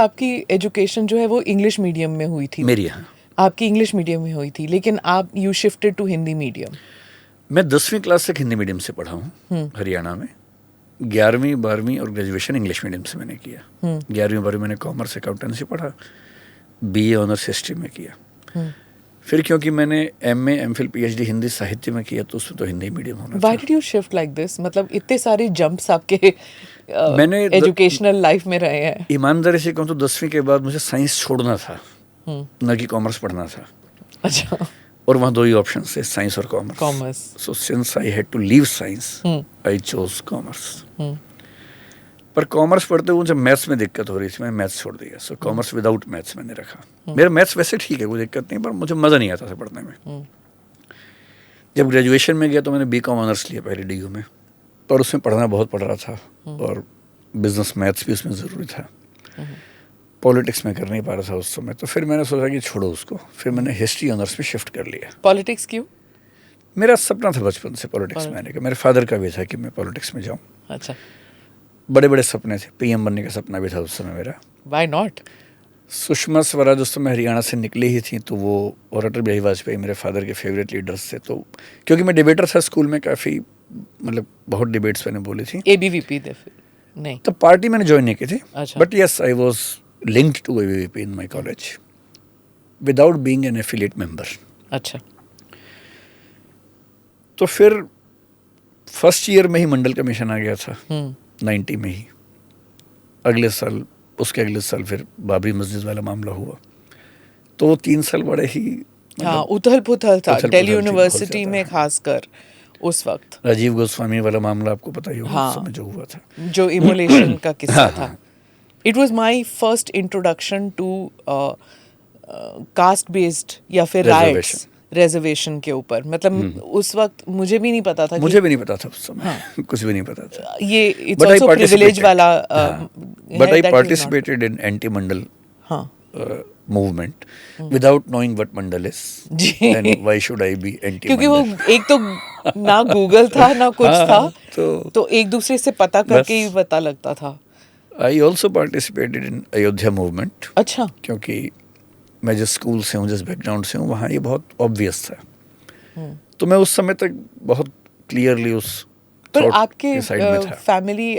आपकी एजुकेशन जो है वो इंग्लिश मीडियम में हुई थी? मेरी, हाँ। आपकी इंग्लिश मीडियम में हुई थी, लेकिन आप you shifted to Hindi medium? मैं 10वीं क्लास तक हिंदी मीडियम से पढ़ा हूँ हरियाणा में। 11वीं 12वीं और ग्रेजुएशन इंग्लिश मीडियम से मैंने किया। 11वीं 12वीं मैंने कॉमर्स अकाउंटेंसी पढ़ा, बीए ऑनर्स हिस्ट्री में किया। फिर क्योंकि मैंने एमए एमफिल पीएचडी हिंदी साहित्य में किया तो उसमें तो हिंदी मीडियम होना था। Why did you shift like this? मतलब इतने सारे जंप्स आपके मैंने एजुकेशनल लाइफ में रहे हैं। ईमानदारी से कहूँ तो 10वीं के बाद मुझे साइंस छोड़ना था, न कि कॉमर्स पढ़ना था। अच्छा। और वहाँ दो ही ऑप्शन थे, साइंस और commerce. Commerce. So since I had to leave science I chose commerce. पर कॉमर्स पढ़ते हुए मुझे मैथ्स में दिक्कत हो रही थी, मैं मैथ्स छोड़ दिया। सो कॉमर्स विदाउट मैथ्स मैंने रखा। मेरा मैथ्स वैसे ठीक है, कोई दिक्कत नहीं, पर मुझे मज़ा नहीं आता था पढ़ने में। जब ग्रेजुएशन में गया तो मैंने बीकॉम ऑनर्स लिया पहले डीयू में, पर उसमें पढ़ना बहुत पड़ रहा था और बिजनेस मैथ्स भी उसमें ज़रूरी था। पॉलिटिक्स में कर नहीं पा रहा था उस समय, तो फिर मैंने सोचा कि छोड़ो उसको। फिर मैंने हिस्ट्री ऑनर्स में शिफ्ट कर लिया। पॉलिटिक्स क्यों? मेरा सपना था बचपन से पॉलिटिक्स में आने का। मेरे फादर का भी था कि मैं पॉलिटिक्स में जाऊँ। अच्छा। बड़े बड़े सपने थे, पीएम बनने का सपना भी था उस समय मेरा। Why not? सुषमा स्वराज उस समय हरियाणा से निकली ही थी, तो वो और अटल बिहारी वाजपेयी मेरे फादर के फेवरेट लीडर्स थे। तो क्योंकि मैं डिबेटर था स्कूल में, काफ़ी मतलब बहुत डिबेट्स मैंने बोली थी। एबीवीपी थे फिर? नहीं, तो पार्टी मैंने ज्वाइन नहीं की थी। अच्छा। But yes, I was linked to ABVP in my college without being an affiliate member. अच्छा। तो फिर फर्स्ट ईयर में ही मंडल कमीशन आ गया था, 90 में ही। अगले साल, उसके अगले साल फिर बाबरी मस्जिद वाला मामला हुआ। तो वो 3 साल बड़े ही हाँ, उथल पुथल था उथल-पुथल दिल्ली थी यूनिवर्सिटी बहुत में, ज़्यादा। खासकर उस वक्त राजीव गोस्वामी वाला मामला आपको पता ही होगा, हाँ, उस समय जो हुआ था, जो इमोलेशन का किस्सा हाँ, था। हाँ। It was my first introduction to caste based या फिर राइट्स, रिजर्वेशन के ऊपर। मतलब उस वक्त मुझे भी नहीं पता था कि, मुझे भी नहीं पता था उस समय। हाँ, कुछ भी नहीं पता था। ये it's But I also privilege participated. वाला हाँ। है, But I that was not- participated in anti-mandal हाँ movement without knowing what mandal is. Ji. And why should I be क्योंकि वो anti-mandal? एक तो ना गूगल था ना कुछ हाँ, था, तो एक दूसरे से पता करके ही बस। पता लगता था। I also participated in Ayodhya movement, अच्छा। क्योंकि मैं जिस स्कूल से हूँ, जिस बैकग्राउंड से हूँ, वहाँ ये बहुत ऑब्वियस था। तो मैं उस समय तक बहुत क्लियरली उस पर thought आपके के साइड में था।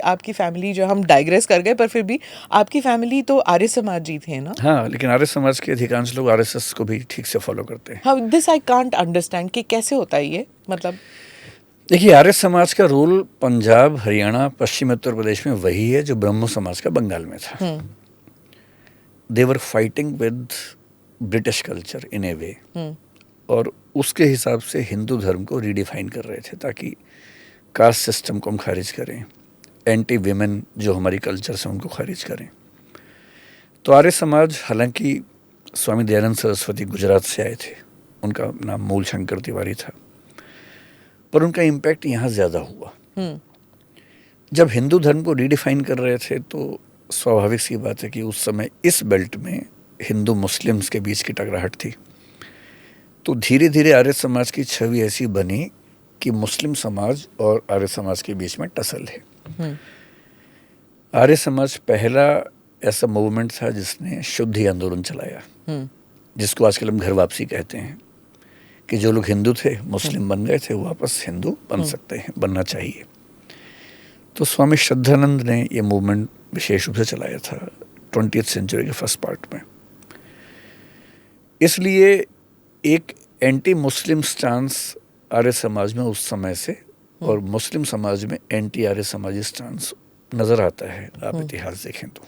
आपकी फैमिली, जो हम डाइग्रेस कर गए, पर फिर भी आपकी फैमिली तो आर्य समाजी थे ना? हाँ, लेकिन आर्य समाज के अधिकांश लोग आरएसएस को भी ठीक से फॉलो करते हैं। How this I can't understand कि कैसे होता है ये, मतलब देखिए, आर्य समाज का रोल पंजाब, हरियाणा, पश्चिमी उत्तर प्रदेश में वही है जो ब्रह्मो समाज का बंगाल में था। They were fighting with British culture in a way, और उसके हिसाब से हिंदू धर्म को रीडिफाइन कर रहे थे ताकि कास्ट सिस्टम को हम खारिज करें, एंटी विमेन जो हमारी कल्चर से उनको खारिज करें। तो आर्य समाज, हालांकि स्वामी दयानंद सरस्वती गुजरात से आए थे, उनका नाम मूल शंकर तिवारी था, पर उनका इम्पैक्ट यहाँ ज़्यादा हुआ। जब हिंदू धर्म को रीडिफाइन कर रहे थे तो स्वाभाविक सी बात है कि उस समय इस बेल्ट में हिंदू मुस्लिम्स के बीच की टकराहट थी। तो धीरे धीरे आर्य समाज की छवि ऐसी बनी कि मुस्लिम समाज और आर्य समाज के बीच में टसल है। आर्य समाज पहला ऐसा मूवमेंट था जिसने शुद्धि आंदोलन चलाया, जिसको आजकल हम घर वापसी कहते हैं, कि जो लोग हिंदू थे, मुस्लिम बन गए थे, वो वापस हिंदू बन सकते हैं, बनना चाहिए। तो स्वामी श्रद्धानंद ने ये मूवमेंट विशेष रूप से चलाया था 20th सेंचुरी के फर्स्ट पार्ट में। इसलिए एक anti Muslim stance Arya Samaj में उस समय से, और मुस्लिम समाज में एंटी आर्य समाजी स्टांस नजर आता है, आप इतिहास देखें तो।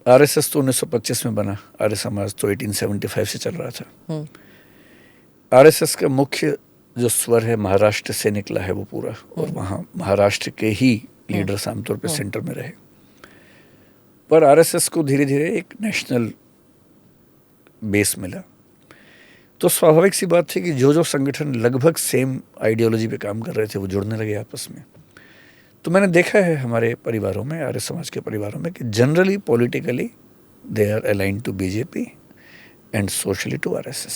आरएसएस तो 1925 में बना, आर्य समाज तो 1875 से चल रहा था। आरएसएस का मुख्य जो स्वर है महाराष्ट्र से निकला है वो पूरा, और वहाँ महाराष्ट्र के ही लीडर्स आमतौर पे सेंटर में रहे। पर आरएसएस को धीरे धीरे एक नेशनल बेस मिला, तो स्वाभाविक सी बात थी कि जो जो संगठन लगभग सेम आइडियोलॉजी पे काम कर रहे थे वो जुड़ने लगे आपस में। तो मैंने देखा है हमारे परिवारों में, आर्य समाज के परिवारों में, कि generally politically they are aligned to BJP and socially to RSS.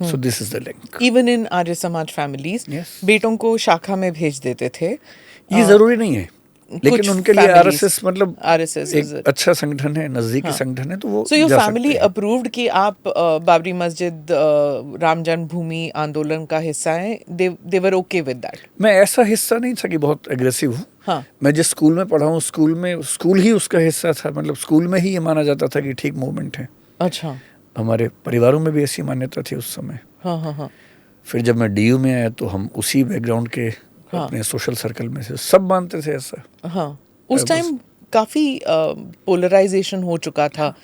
So this is the link. Even in Arya Samaj families बेटों को शाखा में भेज देते थे। ये जरूरी नहीं है। लेकिन उनके लिए आरएसएस मतलब आरएसएस एक अच्छा संगठन है, नजदीकी संगठन है, तो वो सो योर जा फैमिली सकते हैं। अप्रूव्ड कि आप बाबरी मस्जिद राम जन्मभूमि आंदोलन का हिस्सा हैं? दे वर ओके विद दैट? मैं ऐसा हिस्सा नहीं था कि बहुत एग्रेसिव हूँ। हाँ. मैं जिस स्कूल में पढ़ा हूँ, स्कूल ही उसका हिस्सा था, मतलब स्कूल में ही ये माना जाता था कि ठीक मूवमेंट है। अच्छा. हमारे परिवारों में भी ऐसी मान्यता थी उस समय। हाँ हाँ हाँ. फिर जब मैं डीयू में आया तो हम उसी बैकग्राउंड के अपने सोशल सर्कल में से सब मानते थे ऐसा। हाँ. उस टाइम काफ़ी पोलराइजेशन हो चुका था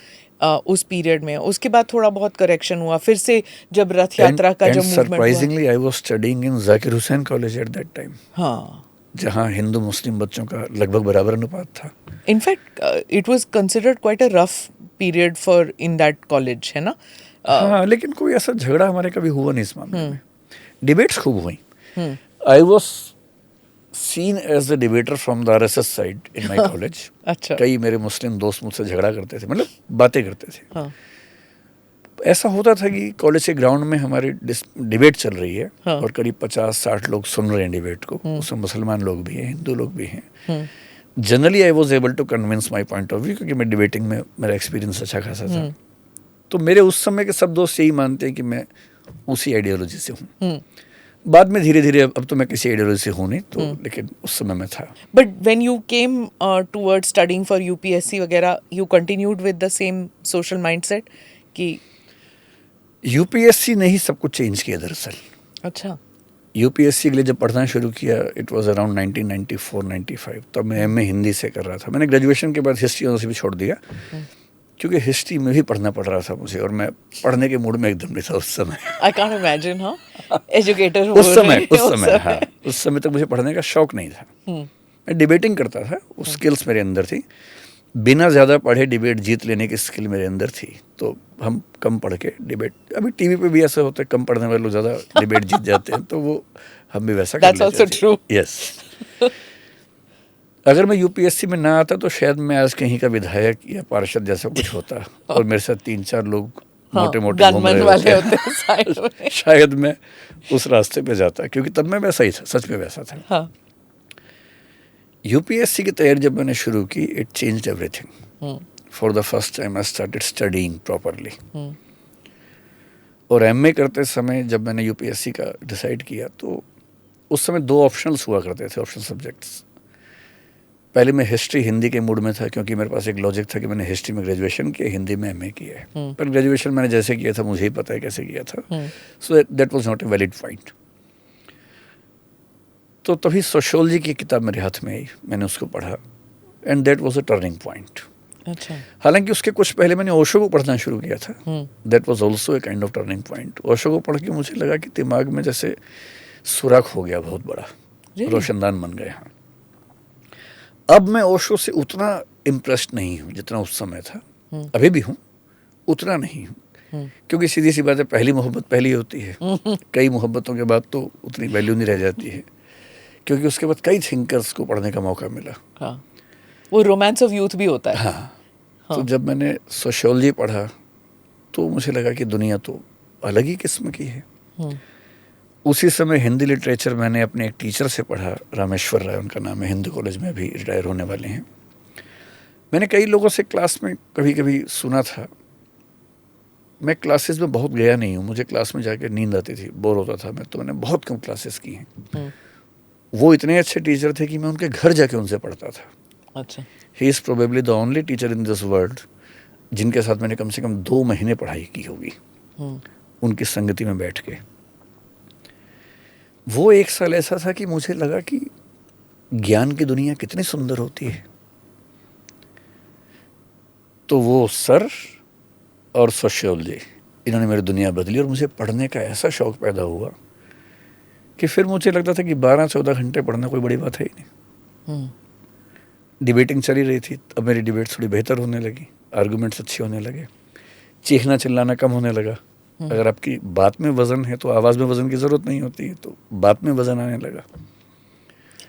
उस पीरियड में. उसके बाद थोड़ा बहुत करेक्शन हुआ फिर से जब रथ यात्रा का जब मूवमेंट हुआ. Surprisingly I was studying in Zakir Hussain college at that time, हाँ, जहाँ हिंदू मुस्लिम बच्चों का लगभग बराबर अनुपात था. In fact it was considered quite a rough period for in that college, है ना? हाँ, लेकिन कोई ऐसा झगड़ा हमारे कभी हुआ नहीं इस मामले में. डिबेट्स खूब हुई. I was seen as the debater from the RSS side in my college. अच्छा. कई मेरे मुस्लिम दोस्त मुझसे झगड़ा करते थे, मतलब बातें करते थे. हाँ. ऐसा होता था कि कॉलेज के ग्राउंड में हमारी डिबेट चल रही है. हाँ. और करीब 50-60 लोग सुन रहे हैं डिबेट को. उसमें मुसलमान लोग भी हैं, हिंदू लोग भी हैं. Generally I was able to convince my point of view, क्योंकि मैं डिबेटिंग में मेरा एक्सपीरियंस अच्छा खासा था. तो मेरे उस समय के सब दोस्त यही मानते हैं कि मैं उसी आइडियोलॉजी से हूँ. बाद में धीरे धीरे, अब तो मैं किसी आइडियोलॉजी से हूँ नहीं, तो लेकिन उस समय मैं था. But when you came towards studying for UPSC वगैरह, you continued with the same social mindset कि यूपीएससी ने ही सब कुछ चेंज किया दरअसल. अच्छा. यूपीएससी के लिए जब पढ़ना शुरू किया, इट वाज अराउंड 1994-95. तब मैं एमए हिंदी से कर रहा था. मैंने ग्रेजुएशन के बाद हिस्ट्री ऑनर्स भी छोड़ दिया, क्योंकि हिस्ट्री में भी पढ़ना पड़ रहा था मुझे, और मैं पढ़ने के मूड में एकदम नहीं था उस समय. I can't imagine. हाँ, एजुकेटर उस समय हाँ, उस समय तक मुझे पढ़ने का शौक नहीं था. मैं डिबेटिंग करता था, वो स्किल्स मेरे अंदर थी. बिना ज़्यादा पढ़े डिबेट जीत लेने की स्किल मेरे अंदर थी. तो हम कम पढ़ के डिबेट, अभी टीवी पे भी ऐसा होता है, कम पढ़ने वाले लोग ज़्यादा डिबेट जीत जाते हैं, तो वो हम भी वैसा कर लेते थे. यस. अगर मैं यूपीएससी में ना आता तो शायद मैं आज कहीं का विधायक या पार्षद जैसा कुछ होता, और मेरे साथ 3-4 लोग मोटे मोटे घूम रहे होते. शायद मैं उस रास्ते पे जाता, क्योंकि तब मैं वैसा ही था, सच में वैसा था. हाँ. यूपीएससी की तैयारी जब मैंने शुरू की, it changed everything. For the first time I started studying properly. और एमए करते समय जब मैंने यूपीएससी का डिसाइड किया, तो उस समय 2 ऑप्शनल्स हुआ करते थे, ऑप्शनल सब्जेक्ट्स. पहले मैं हिस्ट्री हिंदी के मूड में था, क्योंकि मेरे पास एक लॉजिक था कि मैंने हिस्ट्री में ग्रेजुएशन किया, हिंदी में एमए किया है. पर ग्रेजुएशन मैंने जैसे किया था मुझे ही पता है कैसे किया था. So that was not a valid point. तो तभी सोशियोलॉजी की किताब मेरे हाथ में आई, मैंने उसको पढ़ा, and that was a turning point. अच्छा. हालांकि उसके कुछ पहले मैंने ओशो को पढ़ना शुरू किया था. That was also a kind of turning point. Osho को पढ़ के मुझे लगा कि दिमाग में जैसे सुराख हो गया बहुत बड़ा, रोशनदान बन गया. हाँ. अब मैं ओशो से उतना इम्प्रेस्ड नहीं हूँ जितना उस समय था. अभी भी हूँ, उतना नहीं हूँ, क्योंकि सीधी सी बात है, पहली मोहब्बत पहली होती है. कई मोहब्बतों के बाद तो उतनी वैल्यू नहीं रह जाती है, क्योंकि उसके बाद कई थिंकर्स को पढ़ने का मौका मिला. हाँ. वो रोमांस ऑफ यूथ भी होता है. हाँ. तो जब मैंने सोशियोलॉजी पढ़ा, तो मुझे लगा कि दुनिया तो अलग ही किस्म की है. उसी समय हिंदी लिटरेचर मैंने अपने एक टीचर से पढ़ा, रामेश्वर राय उनका नाम है, हिंदू कॉलेज में अभी रिटायर होने वाले हैं. मैंने कई लोगों से क्लास में कभी कभी सुना था. मैं क्लासेस में बहुत गया नहीं हूँ, मुझे क्लास में जाकर नींद आती थी, बोर होता था मैं, तो मैंने बहुत कम क्लासेस की हैं. वो इतने अच्छे टीचर थे कि मैं उनके घर जाके उनसे पढ़ता था. अच्छा. He is probably the only teacher in this world जिनके साथ मैंने कम से कम 2 महीने पढ़ाई की होगी, उनकी संगति में बैठ के. वो एक साल ऐसा था कि मुझे लगा कि ज्ञान की दुनिया कितनी सुंदर होती है. तो वो सर और सोशियोलॉजी, इन्होंने मेरी दुनिया बदली, और मुझे पढ़ने का ऐसा शौक पैदा हुआ कि फिर मुझे लगता था कि 12-14 घंटे पढ़ना कोई बड़ी बात है ही नहीं. डिबेटिंग चली रही थी, अब मेरी डिबेट थोड़ी बेहतर होने लगी, आर्गूमेंट्स अच्छे होने लगे, चीखना चिल्लाना कम होने लगा. अगर आपकी बात में वजन है तो आवाज़ में वजन की ज़रूरत नहीं होती है, तो बात में वजन आने लगा.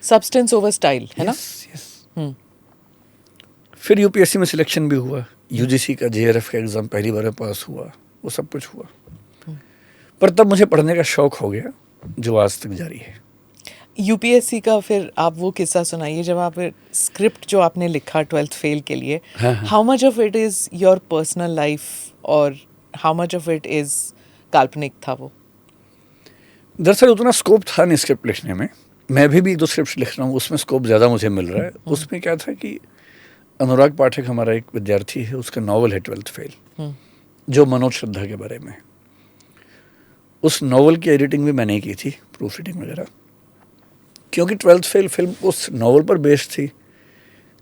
सब्सटेंस ओवर स्टाइल, है ना? यस. फिर यूपीएससी में सिलेक्शन भी हुआ, यूजीसी का जेआरएफ का एग्ज़ाम पहली बार पास हुआ, वो सब कुछ हुआ. पर तब मुझे पढ़ने का शौक हो गया, जो आज तक जारी है. यूपीएससी का फिर आप वो किस्सा सुनाइए जब आप स्क्रिप्ट जो आपने लिखा 12th फेल के लिए, how much of it is your personal life और how much of it is काल्पनिक था वो? दरअसल उतना स्कोप था नहीं स्क्रिप्ट लिखने में। मैं भी एक दो स्क्रिप्ट लिख रहा हूँ, उसमें स्कोप ज़्यादा मुझे मिल रहा है। उसमें क्या था कि अनुराग पाठक हमारा एक विद्यार्थी है, उसका नॉवल है 12th फेल, जो मनोज श्रद्धा के बारे में। उस नॉवल की एडिटिंग भी मैंने ही की थी, प्रूफ रीडिंग वगैरह, क्योंकि 12th फेल फिल्म उस नॉवल पर बेस्ड थी,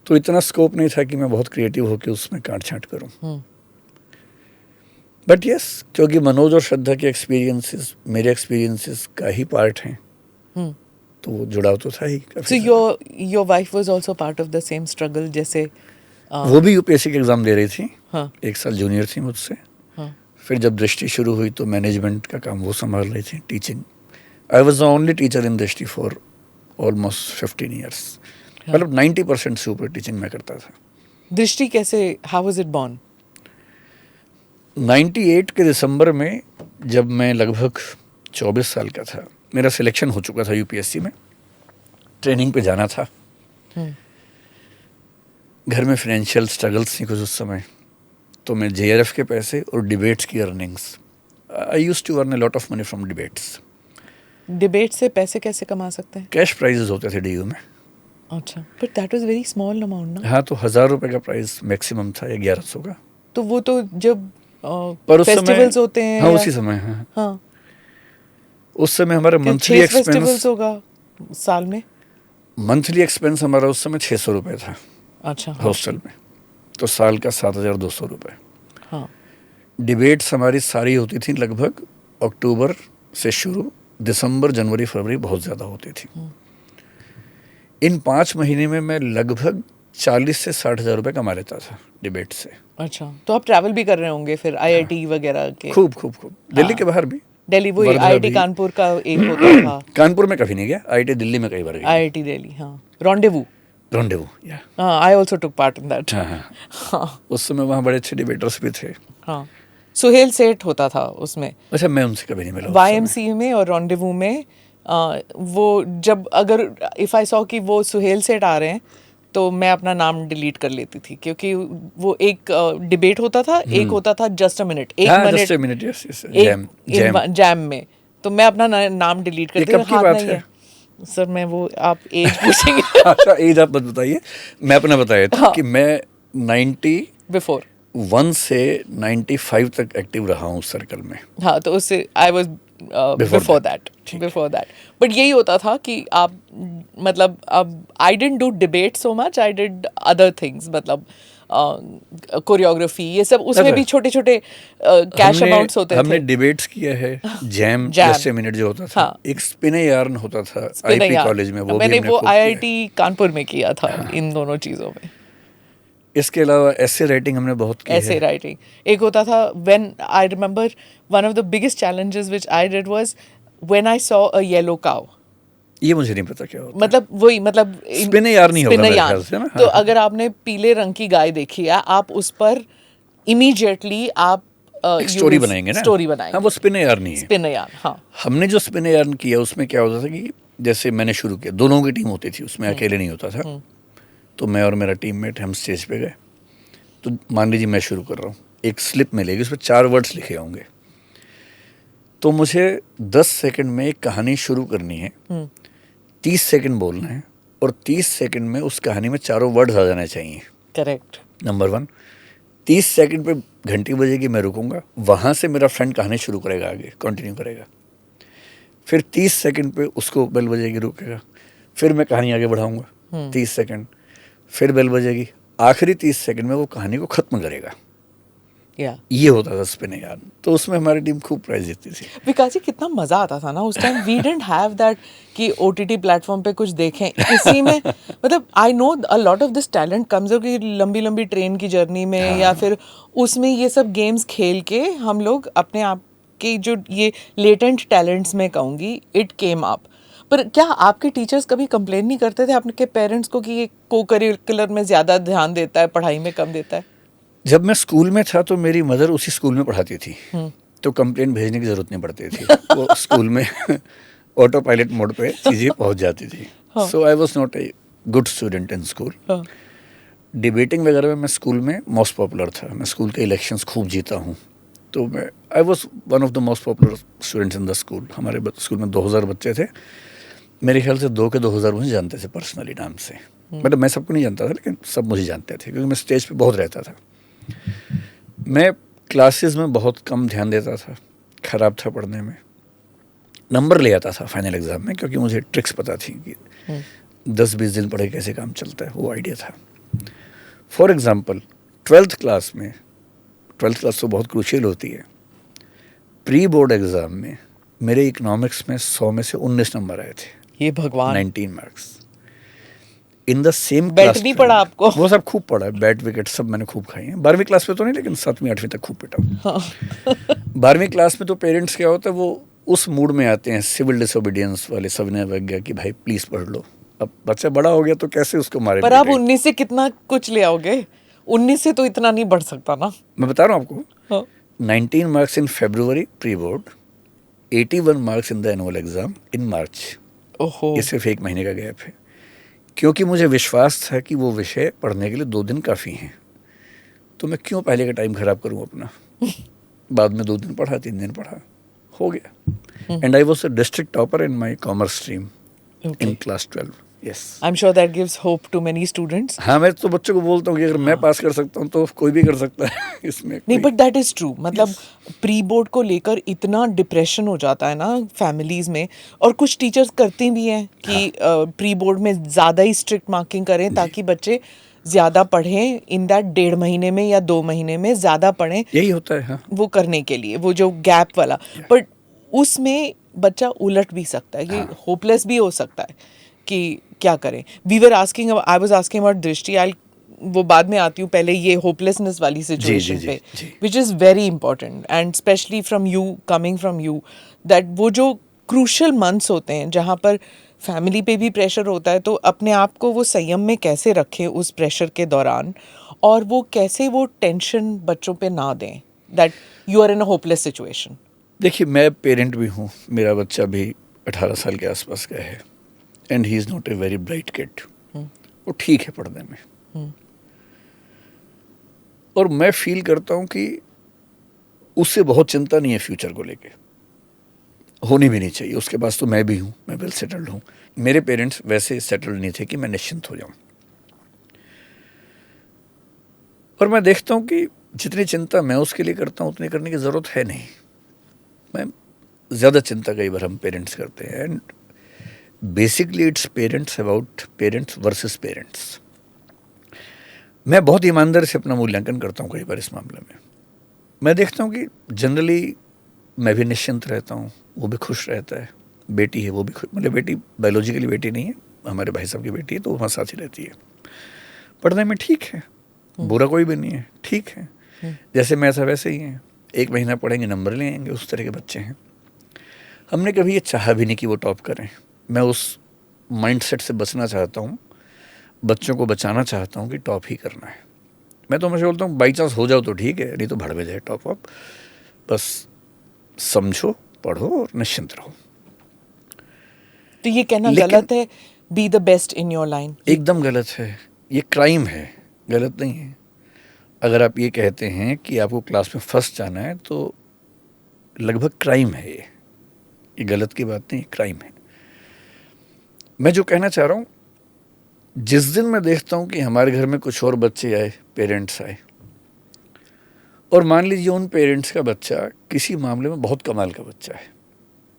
तो इतना स्कोप नहीं था कि मैं बहुत क्रिएटिव होकर उसमें काट छाँट करूँ। बट यस, क्योंकि मनोज और श्रद्धा के एक्सपीरियंसेस मेरे एक्सपीरियंसेस का ही पार्ट हैं, तो वो जुड़ाव तो था ही। So your wife was also part of the same struggle जैसे वो भी यूपीएससी के एग्ज़ाम दे रही थी। हाँ। एक साल जूनियर थी मुझसे। हाँ। फिर जब दृष्टि शुरू हुई तो मैनेजमेंट का काम वो संभाल रही थी, teaching. I was the only teacher इन दृष्टि फॉर ऑलमोस्ट 15 ईयर्स। मतलब 90% से ऊपर टीचिंग मैं करता था। दृष्टि कैसे, हाउ वाज इट बॉर्न? 98 के दिसंबर में जब मैं लगभग 24 साल का था, मेरा सिलेक्शन हो चुका था यूपीएससी में, ट्रेनिंग पे जाना था। घर में फाइनेंशियल स्ट्रगल्स थी कुछ उस समय, तो मैं जेआरएफ के पैसे और डिबेट्स की earnings, I used to earn a lot of money from debates. Debate से पैसे कैसे कमा सकते हैं? कैश प्राइजेस होते थे डीयू में। अच्छा, but that was very small amount ना? हाँ, तो 1000 रुपये का प्राइस मैक्सिमम था या 1100 का। तो वो तो जब पर उस फेस्टिवल्स समय, होते हैं हाँ या- उसी समय, हाँ हाँ, उस समय हमारा मंथली 6 फेस्टिवल्स एक्सपेंस, होगा साल में। मंथली एक्सपेंस हमारा उस समय 600 रुपये था अच्छा, हाँ, हॉस्टल में, तो साल का 7200 रुपये। हाँ, डिबेट्स हमारी सारी होती थी लगभग अक्टूबर से शुरू, दिसंबर जनवरी फरवरी बहुत ज़्यादा होती थी। इन 5 महीने में मैं लगभग 40 से 60 हज़ार रुपये कमा लेता था डिबेट से। अच्छा, तो आप ट्रैवल भी कर रहे होंगे फिर आईआईटी वगैरह के? खूब खूब खूब, दिल्ली के बाहर भी। दिल्ली, वो वर्धा आईआईटी भी। कानपुर का एक होता था। कानपुर में कभी नहीं गया, आईआईटी दिल्ली में कई बार गया। आईआईटी दिल्ली, हाँ, रॉन्डेवू। रॉन्डेवू, या हाँ, I also took part in that. हाँ हाँ, हाँ, उस समय वहाँ बड़े अच्छे डिबेटर्स भी थे। हाँ, सुहेल सेठ होता था उसमें, अच्छा, मैं उनसे कभी नहीं मिला उस वाईएमसी में और रॉन्डेवू में। वो जब अगर इफ़ आई सॉ कि वो सुहेल सेठ आ रहे हैं तो मैं अपना नाम डिलीट कर लेती थी, क्योंकि वो एक डिबेट होता था, एक होता था जस्ट अ मिनट, एक हाँ, minute, just a minute, yes, yes, एक जैम में, तो मैं अपना नाम डिलीट ये करती कब की बात है? सर मैं वो आप एज पूछेंगे? अच्छा, एज आप मत बताइए, मैं अपना बताया था। हाँ। कि मैं 91 बिफोर। से 95 तक एक्टिव रहा हूँ उस सर्कल में। हाँ, तो उससे I was before that, but यही होता था कि आप, मतलब अब I didn't do debate so much, I did other things, मतलब कोरियोग्राफी ये सब, उसमें अच्छा। भी छोटे छोटे कैश अमाउंट्स होते हमने थे। डिबेट्स किया है, jam jam. Just a minute जो होता था। हाँ। एक स्पिन यार्न होता था नहीं आईपी यार, कॉलेज में, वो भी मैंने हमने वो खूब किया है। आईआईटी कानपुर में किया था। इन दोनों चीज़ों में। इसके अलावा ऐसे राइटिंग हमने बहुत की ऐसे है। राइटिंग एक होता था, when I remember one of the biggest challenges which I did was when I saw a yellow cow. ये मुझे नहीं पता क्या होता है। मतलब वही, मतलब स्पिन यार्न नहीं होगा स्पिन मेरे यार्न। ख्याल से ना। तो हाँ, अगर आपने पीले रंग की गाय देखी है, आप उस पर इमीडिएटली आप एक स्टोरी बनाएंगे ना। स्टोरी बनाएंगे। हाँ, वो स्पिन यार्न नहीं है। स्पिन यार्न, हाँ। हमने जो स्पिन यार्न किया उसमें क्या होता था कि जैसे मैंने शुरू किया, दोनों की टीम होती थी उसमें, अकेले नहीं होता था। तो मैं और मेरा टीममेट हम स्टेज पे गए, तो मान लीजिए मैं शुरू कर रहा हूँ, एक स्लिप मिलेगी, उसमें 4 वर्ड्स लिखे होंगे, तो मुझे 10 सेकंड में एक कहानी शुरू करनी है, 30 सेकंड बोलना है, और 30 सेकंड में उस कहानी में 4 वर्ड्स आ जाने चाहिए। करेक्ट। नंबर 1, 30 सेकंड पे घंटी बजेगी, मैं रुकूंगा, वहाँ से मेरा फ्रेंड कहानी शुरू करेगा, आगे कंटिन्यू करेगा। फिर 30 सेकंड पे उसको बेल बजेगी, रुकेगा, फिर मैं कहानी आगे बढ़ाऊंगा 30 सेकंड, फिर बेल बजेगी, आखिरी 30 सेकंड में वो कहानी को ख़त्म करेगा। या ये होता था स्पिन यार्न। तो उसमें हमारी टीम खूब प्राइज जीतती थी। विकास जी, कितना मजा आता था ना उस time. We didn't have that कि ओटीटी प्लेटफॉर्म पे कुछ देखें इसी में। मतलब I know a lot of this talent comes कि लंबी लंबी ट्रेन की जर्नी में, या फिर उसमें ये सब गेम्स खेल के हम लोग अपने आप के जो ये लेटेंट टैलेंट्स में कहूँगी, इट केम अप। पर क्या आपके टीचर्स कभी कंप्लेन नहीं करते थे आपके पेरेंट्स को कि ये को करिकुलर में ज़्यादा ध्यान देता है, पढ़ाई में कम देता है? जब मैं स्कूल में था तो मेरी मदर उसी स्कूल में पढ़ाती थी, तो कंप्लेंट भेजने की ज़रूरत नहीं पड़ती थी। वो स्कूल में ऑटो पायलट मोड पे चीज़ें पहुंच जाती थी. So I was not a good student in school. Debating वगैरह में मैं स्कूल में मोस्ट पॉपुलर था. मैं स्कूल के इलेक्शंस खूब जीता हूँ. तो मैं I was one of the most popular students in the school. हमारे स्कूल में 2000 बच्चे थे. मेरे ख्याल से 2000 मुझे जानते थे पर्सनली नाम से. मतलब मैं सबको नहीं जानता था, लेकिन सब मुझे जानते थे क्योंकि मैं स्टेज पे बहुत रहता था. मैं क्लासेस में बहुत कम ध्यान देता था, ख़राब था पढ़ने में. नंबर ले आता था फाइनल एग्ज़ाम में क्योंकि मुझे ट्रिक्स पता थी कि 10-20 दिन पढ़े कैसे काम चलता है, वो आइडिया था. फॉर एग्ज़ाम्पल 12th क्लास में, 12th क्लास तो बहुत क्रूशियल होती है. प्री बोर्ड एग्ज़ाम में मेरे इकोनॉमिक्स में 100 में से 19 नंबर आए थे. ये भगवान. 19 marks in the same bat class. नहीं पढ़ा आपको? वो सब खूब पढ़ा है. बैट विकेट सब मैंने खूब खाई हैं. 12वीं क्लास में तो नहीं, लेकिन 7वीं 8वीं तक खूब पिटा हूँ. 12वीं क्लास में तो पेरेंट्स क्या होता है, वो उस मूड में आते हैं सिविल डिसोबीडियंस वाले सविनय अवज्ञा कि भाई प्लीज़ पढ़ लो. अब बच्चा बड़ा हो गया तो कैसे उसको मारे. पर आप 19 से कितना कुछ ले आओगे? 19 से तो इतना नहीं बढ़ सकता ना. मैं बता रहा हूँ आपको. हाँ. 19 marks in February pre board, 81 marks in the annual exam in March. ओहो. ये सिर्फ 1 महीने का गैप है. क्योंकि मुझे विश्वास था कि वो विषय पढ़ने के लिए 2 दिन काफ़ी हैं. तो मैं क्यों पहले का टाइम ख़राब करूँ अपना. बाद में 2 दिन पढ़ा, 3 दिन पढ़ा, हो गया. And I was a district topper in my commerce stream in class 12. Yes. I'm sure that gives hope to many students. हाँ, मैं तो बच्चों को बोलता हूँ कि अगर मैं पास कर सकता हूँ तो कोई भी कर सकता है. इसमें नहीं, बट दैट इज ट्रू. मतलब प्री बोर्ड को लेकर इतना डिप्रेशन हो जाता है ना फैमिलीज में, और कुछ टीचर्स करते भी हैं कि प्री बोर्ड में ज़्यादा ही स्ट्रिक्ट मार्किंग करें ताकि बच्चे ज़्यादा पढ़ें. इन दैट 1.5 महीने में या 2 महीने में ज़्यादा पढ़ें. यही होता है. हाँ. वो करने के लिए वो जो गैप वाला. बट उसमें बच्चा उलट भी सकता है कि होपलेस भी हो सकता है कि क्या करें. आई वाज आस्किंग अबाउट दृष्टि. आई वो बाद में आती हूँ, पहले ये होपलेसनेस वाली सिचुएशन पे, which is very important. And specially from you, coming from you, that वो जो क्रूशल मंथ्स होते हैं जहाँ पर फैमिली पे भी प्रेशर होता है, तो अपने आप को वो संयम में कैसे रखें उस प्रेशर के दौरान, और वो कैसे वो टेंशन बच्चों पे ना दें that you are in a hopeless situation. देखिए, मैं पेरेंट भी हूँ. मेरा बच्चा भी 18 साल के आसपास का है. And he is not a very bright kid. वो ठीक है पढ़ने में. और मैं फील करता हूँ कि उससे बहुत चिंता नहीं है फ्यूचर को लेके. होनी भी नहीं चाहिए. उसके पास तो मैं भी हूँ, मैं वेल सेटल्ड हूँ. मेरे पेरेंट्स वैसे सेटल्ड नहीं थे कि मैं निश्चिंत हो जाऊँ. और मैं देखता हूँ कि जितनी चिंता मैं उसके लिए करता हूँ उतनी करने की ज़रूरत है नहीं. मैं ज़्यादा चिंता कई बार हम पेरेंट्स करते हैं. And basically its parents about parents versus parents. मैं बहुत ईमानदारी से अपना मूल्यांकन करता हूँ कई बार इस मामले में. मैं देखता हूँ कि जनरली मैं भी निश्चिंत रहता हूँ, वो भी खुश रहता है. बेटी है, वो भी खुश. मतलब बेटी बायोलॉजिकली बेटी नहीं है, हमारे भाई साहब की बेटी है, तो वो हमारे साथ ही रहती है. पढ़ने में ठीक है, बुरा कोई भी नहीं है, ठीक है. जैसे मैं ऐसा वैसे ही है. 1 महीना पढ़ेंगे, नंबर ले आएंगे, उस तरह के बच्चे हैं. हमने कभी ये चाहा भी नहीं कि वो टॉप करें. मैं उस माइंडसेट से बचना चाहता हूँ. बच्चों को बचाना चाहता हूँ कि टॉप ही करना है. मैं तो हमेशा बोलता हूँ बाई चांस हो जाओ तो ठीक है, नहीं तो भड़ में जाए टॉप अप. बस समझो, पढ़ो और निश्चिंत रहो. तो ये कहना गलत है, be the best in your line? एकदम गलत है. ये क्राइम है, गलत नहीं है. अगर आप ये कहते हैं कि आपको क्लास में फर्स्ट जाना है तो लगभग क्राइम है. ये गलत की बात नहीं, क्राइम है. मैं जो कहना चाह रहा हूँ, जिस दिन मैं देखता हूँ कि हमारे घर में कुछ और बच्चे आए, पेरेंट्स आए, और मान लीजिए उन पेरेंट्स का बच्चा किसी मामले में बहुत कमाल का बच्चा है.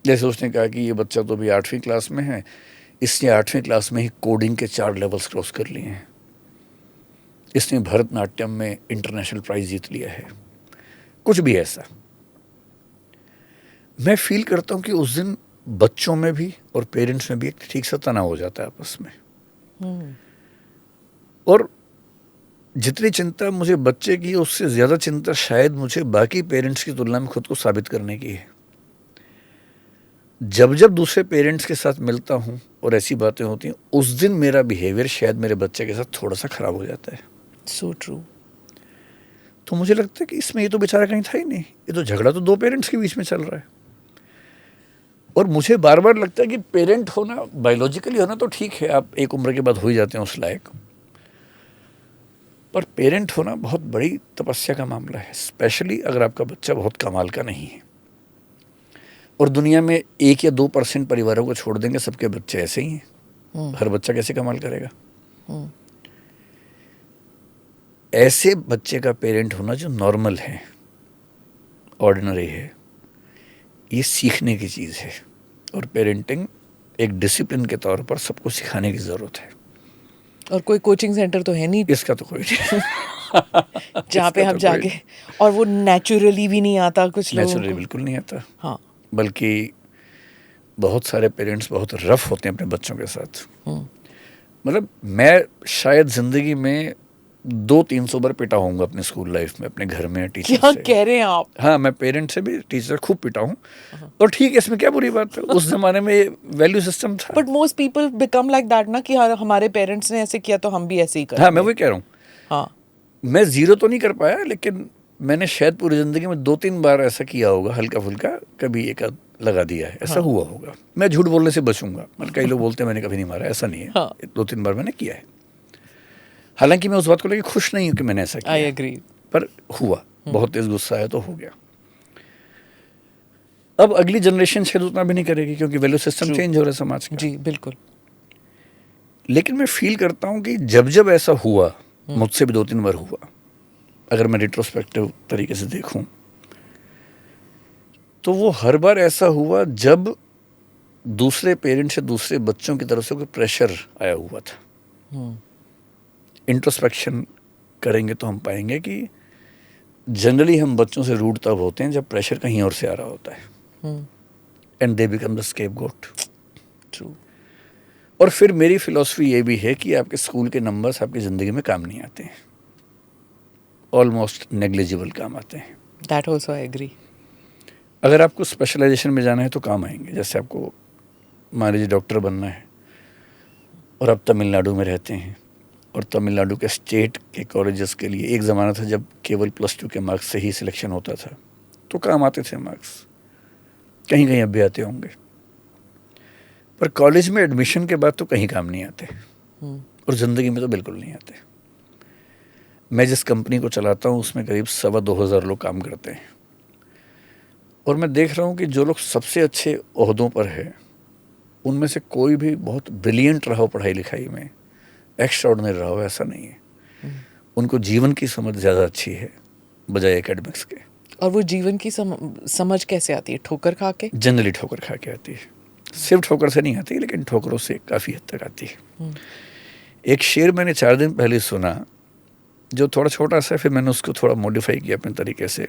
जैसे उसने कहा कि ये बच्चा तो अभी 8वीं क्लास में है, इसने 8वीं क्लास में ही कोडिंग के 4 लेवल्स क्रॉस कर लिए हैं, इसने भरतनाट्यम में इंटरनेशनल प्राइज जीत लिया है, कुछ भी ऐसा. मैं फील करता हूँ कि उस दिन बच्चों में भी और पेरेंट्स में भी एक ठीक सा तनाव हो जाता है आपस में. और जितनी चिंता मुझे बच्चे की, उससे ज़्यादा चिंता शायद मुझे बाकी पेरेंट्स की तुलना में खुद को साबित करने की है. जब जब दूसरे पेरेंट्स के साथ मिलता हूँ और ऐसी बातें होती हैं, उस दिन मेरा बिहेवियर शायद मेरे बच्चे के साथ थोड़ा सा ख़राब हो जाता है. So true. तो मुझे लगता है कि इसमें ये तो बेचारा कहीं था ही नहीं, ये तो झगड़ा तो 2 पेरेंट्स के बीच में चल रहा है. और मुझे बार बार लगता है कि पेरेंट होना, बायोलॉजिकली होना तो ठीक है, आप एक उम्र के बाद हो ही जाते हैं उस लायक, पर पेरेंट होना बहुत बड़ी तपस्या का मामला है, स्पेशली अगर आपका बच्चा बहुत कमाल का नहीं है। और दुनिया में 1 या 2% परिवारों को छोड़ देंगे, सबके बच्चे ऐसे ही हैं। हर बच्चा कैसे कमाल करेगा? ऐसे बच्चे का पेरेंट होना जो नॉर्मल है, ऑर्डिनरी है, ये सीखने की चीज़ है। और पेरेंटिंग एक डिसिप्लिन के तौर पर सबको सिखाने की ज़रूरत है। और कोई कोचिंग सेंटर तो है नहीं इसका तो कोई नहीं जहाँ पे हम जाके, और वो नेचुरली भी नहीं आता कुछ लोगों नेचुरली को। बिल्कुल नहीं आता। हाँ, बल्कि बहुत सारे पेरेंट्स बहुत रफ होते हैं अपने बच्चों के साथ। मतलब मैं शायद ज़िंदगी में 200-300 बार पिटा होऊंगा अपने स्कूल लाइफ में, अपने घर में टीचर क्या से। कह रहे हैं आप? हाँ, मैं पेरेंट से भी, टीचर खूब पिटा हूँ। और ठीक है, इसमें क्या बुरी बात है, उस जमाने में वैल्यू सिस्टम था। But most people become like that ना, कि हमारे पेरेंट्स ने ऐसे किया तो हम भी ऐसे ही करेंगे। हाँ, मैं वही कह रहा हूँ। हाँ, मैं ज़ीरो तो नहीं कर पाया, लेकिन मैंने शायद पूरी ज़िंदगी में 2-3 बार ऐसा किया होगा, हल्का फुल्का कभी एक आध लगा दिया है, ऐसा हुआ होगा। मैं झूठ बोलने से बचूंगा, मतलब कई लोग बोलते हैं मैंने कभी नहीं मारा, ऐसा नहीं है। हाँ। 2-3 बार मैंने किया है। हालांकि मैं उस बात को लेकर खुश नहीं हूँ कि मैंने ऐसा किया, आई एग्री। पर हुआ, बहुत तेज गुस्सा आया तो हो गया। अब अगली जनरेशन शायद उतना भी नहीं करेगी, क्योंकि वैल्यू सिस्टम चेंज हो रहा है समाज का। जी बिल्कुल। लेकिन मैं फील करता हूँ कि जब जब ऐसा हुआ, मुझसे भी 2-3 बार हुआ, अगर मैं रिट्रोस्पेक्टिव तरीके से देखूं, तो वो हर बार ऐसा हुआ जब दूसरे पेरेंट्स या दूसरे बच्चों की तरफ से कोई प्रेशर आया हुआ था। इंट्रोस्पेक्शन करेंगे तो हम पाएंगे कि जनरली हम बच्चों से रूड तब होते हैं जब प्रेशर कहीं और से आ रहा होता है, and they become the scapegoat. True. और फिर मेरी फिलॉसफी ये भी है कि आपके स्कूल के नंबर्स आपकी ज़िंदगी में काम नहीं आते हैं, ऑलमोस्ट नेग्लिजिबल काम आते हैं। That also I agree. अगर आपको स्पेशलाइजेशन में जाना है तो काम आएंगे। जैसे आपको मान लीजिए डॉक्टर बनना है और आप तमिलनाडु में रहते हैं, और तमिलनाडु के स्टेट के कॉलेजेस के लिए एक ज़माना था जब केवल +2 के मार्क्स से ही सिलेक्शन होता था, तो काम आते थे मार्क्स, कहीं कहीं अब भी आते होंगे। पर कॉलेज में एडमिशन के बाद तो कहीं काम नहीं आते, और ज़िंदगी में तो बिल्कुल नहीं आते। मैं जिस कंपनी को चलाता हूँ उसमें करीब 2,500 लोग काम करते हैं, और मैं देख रहा हूँ कि जो लोग सबसे अच्छे ओहदों पर है, उनमें से कोई भी बहुत ब्रिलियंट रहा हो पढ़ाई लिखाई में, एक्स्ट्राऑर्डिनरी रहा हो, ऐसा नहीं है। उनको जीवन की समझ ज़्यादा अच्छी है बजाय एकेडमिक्स के। और वो जीवन की समझ कैसे आती है? ठोकर खा के? जनरली ठोकर खा के आती है। सिर्फ ठोकर से नहीं आती, लेकिन ठोकरों से काफ़ी हद तक आती है। एक शेर मैंने 4 दिन पहले सुना, जो थोड़ा छोटा सा, फिर मैंने उसको थोड़ा मॉडिफाई किया अपने तरीके से।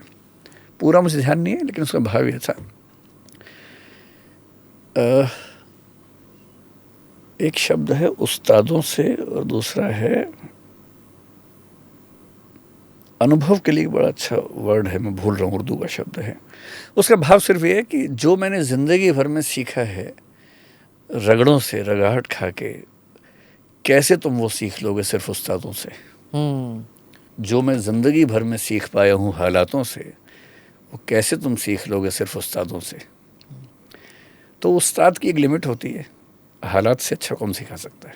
पूरा मुझे ध्यान नहीं है, लेकिन उसका भाव ये था। एक शब्द है उस्तादों से, और दूसरा है अनुभव के लिए, बड़ा अच्छा वर्ड है, मैं भूल रहा हूँ, उर्दू का शब्द है। उसका भाव सिर्फ ये है कि जो मैंने ज़िंदगी भर में सीखा है रगड़ों से, रगाहट खा के, कैसे तुम वो सीख लोगे सिर्फ उस्तादों से। जो मैं ज़िंदगी भर में सीख पाया हूँ हालातों से, वो कैसे तुम सीख लोगे सिर्फ उस्तादों से। तो उस्ताद की एक लिमिट होती है, हालात से अच्छा कौन सिखा सकता है।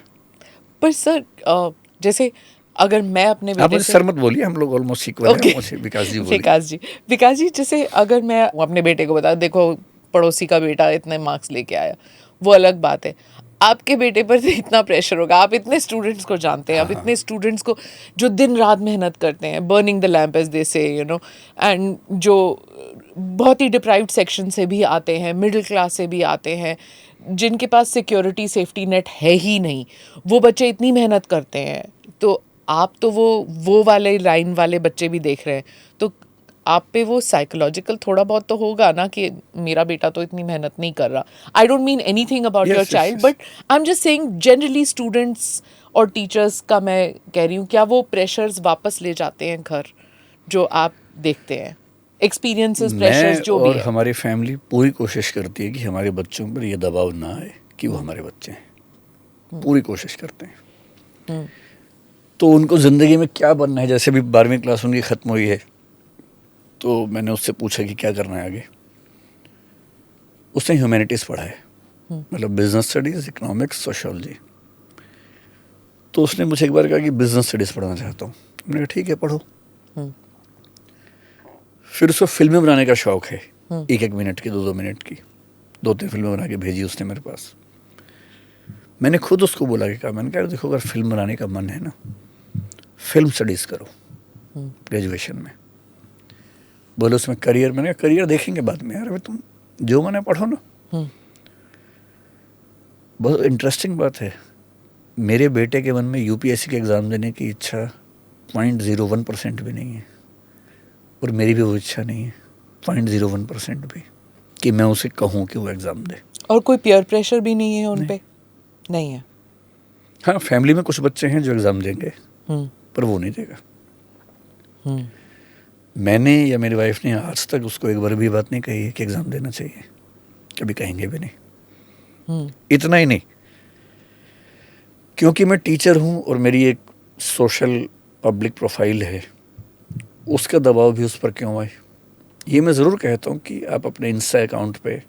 पर सर जैसे अगर मैं अपने आप बेटे मुझे से, सर मत बोलिए, हम लोग ऑलमोस्ट इक्वल हैं। मुझे विकास जी बोलिए। विकास जी, जैसे अगर मैं अपने बेटे को बता, देखो पड़ोसी का बेटा इतने मार्क्स लेके आया, वो अलग बात है। आपके बेटे पर तो इतना प्रेशर होगा, आप इतने स्टूडेंट्स को जानते हैं, आप इतने स्टूडेंट्स को जो दिन रात मेहनत करते हैं, burning the lamp as they say, you no, and जो बहुत ही डिप्राइव्ड सेक्शन से भी आते हैं, मिडिल क्लास से भी आते हैं, जिनके पास सिक्योरिटी सेफ्टी नेट है ही नहीं, वो बच्चे इतनी मेहनत करते हैं। तो आप तो वो वाले लाइन वाले बच्चे भी देख रहे हैं, तो आप पे वो साइकोलॉजिकल थोड़ा बहुत तो होगा ना कि मेरा बेटा तो इतनी मेहनत नहीं कर रहा। I don't mean anything about your child, but I am just saying generally students और टीचर्स का मैं कह रही हूँ, क्या वो प्रेशर्स वापस ले जाते हैं घर, जो आप देखते हैं, एक्सपीरियंसेस, प्रेशर्स जो भी और है? हमारी फैमिली पूरी कोशिश करती है कि हमारे बच्चों पर ये दबाव ना आए कि वो हमारे बच्चे हैं, पूरी कोशिश करते हैं। तो उनको ज़िंदगी में क्या बनना है, जैसे भी 12वीं क्लास उनकी ख़त्म हुई है, तो मैंने उससे पूछा कि क्या करना है आगे। उसने ह्यूमैनिटीज़ पढ़ा है, मतलब बिजनेस स्टडीज़, इकोनॉमिक्स, सोशियोलॉजी। तो उसने मुझे एक बार कहा कि बिजनेस स्टडीज़ पढ़ना चाहता हूँ। मैंने कहा ठीक है पढ़ो। फिर उसको फिल्में बनाने का शौक है, 1-1 मिनट की, 2-2 मिनट की, 2-3 फिल्में बना के भेजी उसने मेरे पास। मैंने खुद उसको बोला कि मैंने कहा देखो अगर फिल्म बनाने का मन है ना, फिल्म स्टडीज़ करो ग्रेजुएशन में। बोले उसमें करियर, मैंने कहा करियर देखेंगे बाद में यार, अभी तुम जो मैंने पढ़ो ना। बहुत इंटरेस्टिंग बात है, मेरे बेटे के मन में यूपीएससी के एग्ज़ाम देने की इच्छा 0.01% भी नहीं है, और मेरी भी वो इच्छा नहीं है 0.01% भी कि मैं उसे कहूँ कि वो एग्ज़ाम दे। और कोई पीयर प्रेशर भी नहीं है उन पे? नहीं है। हाँ, फैमिली में कुछ बच्चे हैं जो एग्ज़ाम देंगे, पर वो नहीं देगा। मैंने या मेरी वाइफ ने आज तक उसको एक बार भी बात नहीं कही है कि एग्ज़ाम देना चाहिए, कभी कहेंगे भी नहीं। इतना ही नहीं, क्योंकि मैं टीचर हूँ और मेरी एक सोशल पब्लिक प्रोफाइल है, उसका दबाव भी उस पर क्यों आए। ये मैं ज़रूर कहता हूँ कि आप अपने इंस्टा अकाउंट पे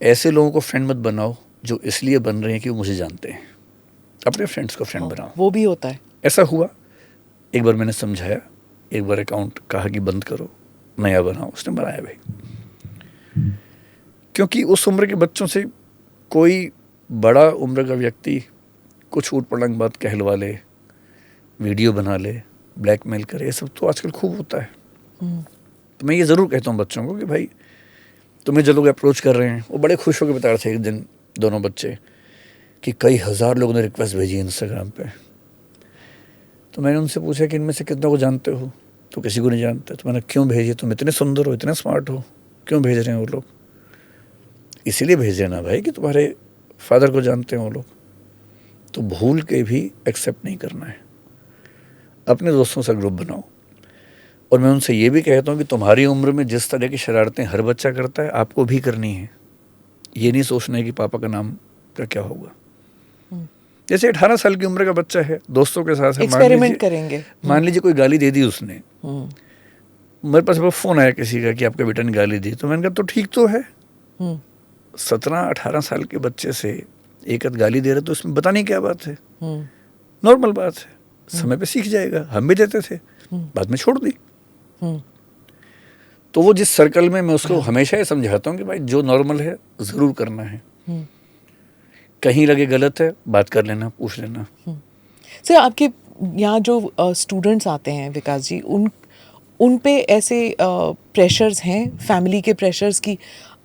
ऐसे लोगों को फ्रेंड मत बनाओ जो इसलिए बन रहे हैं कि वो मुझे जानते हैं, अपने फ्रेंड्स को फ्रेंड बनाओ। वो भी होता है। ऐसा हुआ, एक बार मैंने समझाया, एक बार अकाउंट कहा कि बंद करो, नया बनाओ, उसने बनाया भाई। क्योंकि उस उम्र के बच्चों से कोई बड़ा उम्र का व्यक्ति कुछ ऊट पटांग बात कहलवा ले, वीडियो बना ले, ब्लैकमेल करे, ये सब तो आजकल खूब होता है। तो मैं ये ज़रूर कहता हूँ बच्चों को कि भाई तुम्हें जो लोग अप्रोच कर रहे हैं, वो बड़े खुश होकर बता रहे थे एक दिन दोनों बच्चे कि कई हज़ार लोगों ने रिक्वेस्ट भेजी इंस्टाग्राम पे। तो मैंने उनसे पूछा कि इनमें से कितना को जानते हो? तो किसी को नहीं जानते। तो मैंने क्यों भेजे, तुम इतने सुंदर हो, इतने स्मार्ट हो, क्यों भेज रहे हैं वो लोग? इसीलिए भेज रहे ना भाई कि तुम्हारे फादर को जानते हैं वो लोग। तो भूल के भी एक्सेप्ट नहीं करना है, अपने दोस्तों से ग्रुप बनाओ। और मैं उनसे ये भी कहता हूँ कि तुम्हारी उम्र में जिस तरह की शरारतें हर बच्चा करता है, आपको भी करनी है। ये नहीं सोचना है कि पापा का नाम का क्या होगा। जैसे 18 साल की उम्र का बच्चा है, दोस्तों के साथ है, एक्सपेरिमेंट करेंगे। मान लीजिए कोई गाली दे दी उसने, मेरे पास वो फ़ोन आया किसी का कि आपके बेटा ने गाली दी, तो मैंने कहा तो ठीक तो है, 17-18 साल के बच्चे से एक आध गाली दे रहे तो इसमें बताने क्या बात है, नॉर्मल बात है, समय पे सीख जाएगा। हम भी देते थे, बाद में छोड़ दी। तो वो जिस सर्कल में, मैं उसको हमेशा ये समझाता हूँ कि भाई जो नॉर्मल है ज़रूर करना है, कहीं लगे गलत है बात कर लेना, पूछ लेना। सर आपके यहाँ जो स्टूडेंट्स आते हैं विकास जी, उन पे ऐसे प्रेशर्स हैं, फैमिली के प्रेशर्स की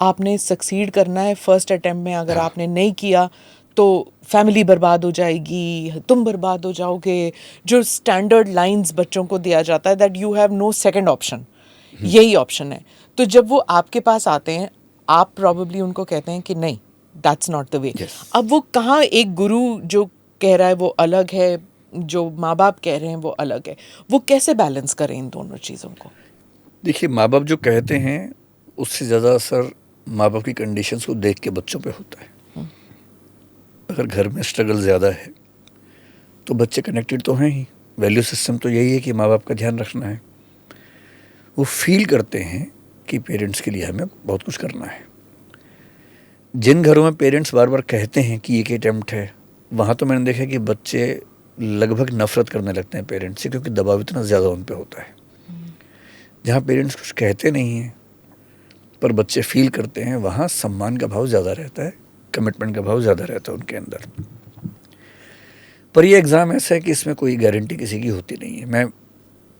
आपने सक्सीड करना है फर्स्ट अटेम्प्ट में, अगर आपने नहीं किया तो फैमिली बर्बाद हो जाएगी, तुम बर्बाद हो जाओगे, जो स्टैंडर्ड लाइंस बच्चों को दिया जाता है that you have no second option, यही ऑप्शन है। तो जब वो आपके पास आते हैं, आप प्रॉबेबली उनको कहते हैं कि नहीं, दैट्स नॉट द वे। अब वो कहाँ, एक गुरु जो कह रहा है वो अलग है, जो माँ बाप कह रहे हैं वो अलग है, वो कैसे बैलेंस करें इन दोनों चीज़ों को? देखिए, माँ बाप जो कहते हैं उससे ज़्यादा असर माँ बाप की कंडीशंस को देख के बच्चों पे होता है। अगर घर में स्ट्रगल ज़्यादा है तो बच्चे कनेक्टेड तो हैं ही, वैल्यू सिस्टम तो यही है कि माँ बाप का ध्यान रखना है। वो फील करते हैं कि पेरेंट्स के लिए हमें बहुत कुछ करना है। जिन घरों में पेरेंट्स बार बार कहते हैं कि एक अटेम्प्ट है, वहाँ तो मैंने देखा कि बच्चे लगभग नफरत करने लगते हैं पेरेंट्स से, क्योंकि दबाव इतना ज़्यादा उन पे होता है। जहाँ पेरेंट्स कुछ कहते नहीं हैं पर बच्चे फील करते हैं, वहाँ सम्मान का भाव ज़्यादा रहता है, कमिटमेंट का भाव ज़्यादा रहता है उनके अंदर। पर ये एग्ज़ाम ऐसा है कि इसमें कोई गारंटी किसी की होती नहीं है। मैं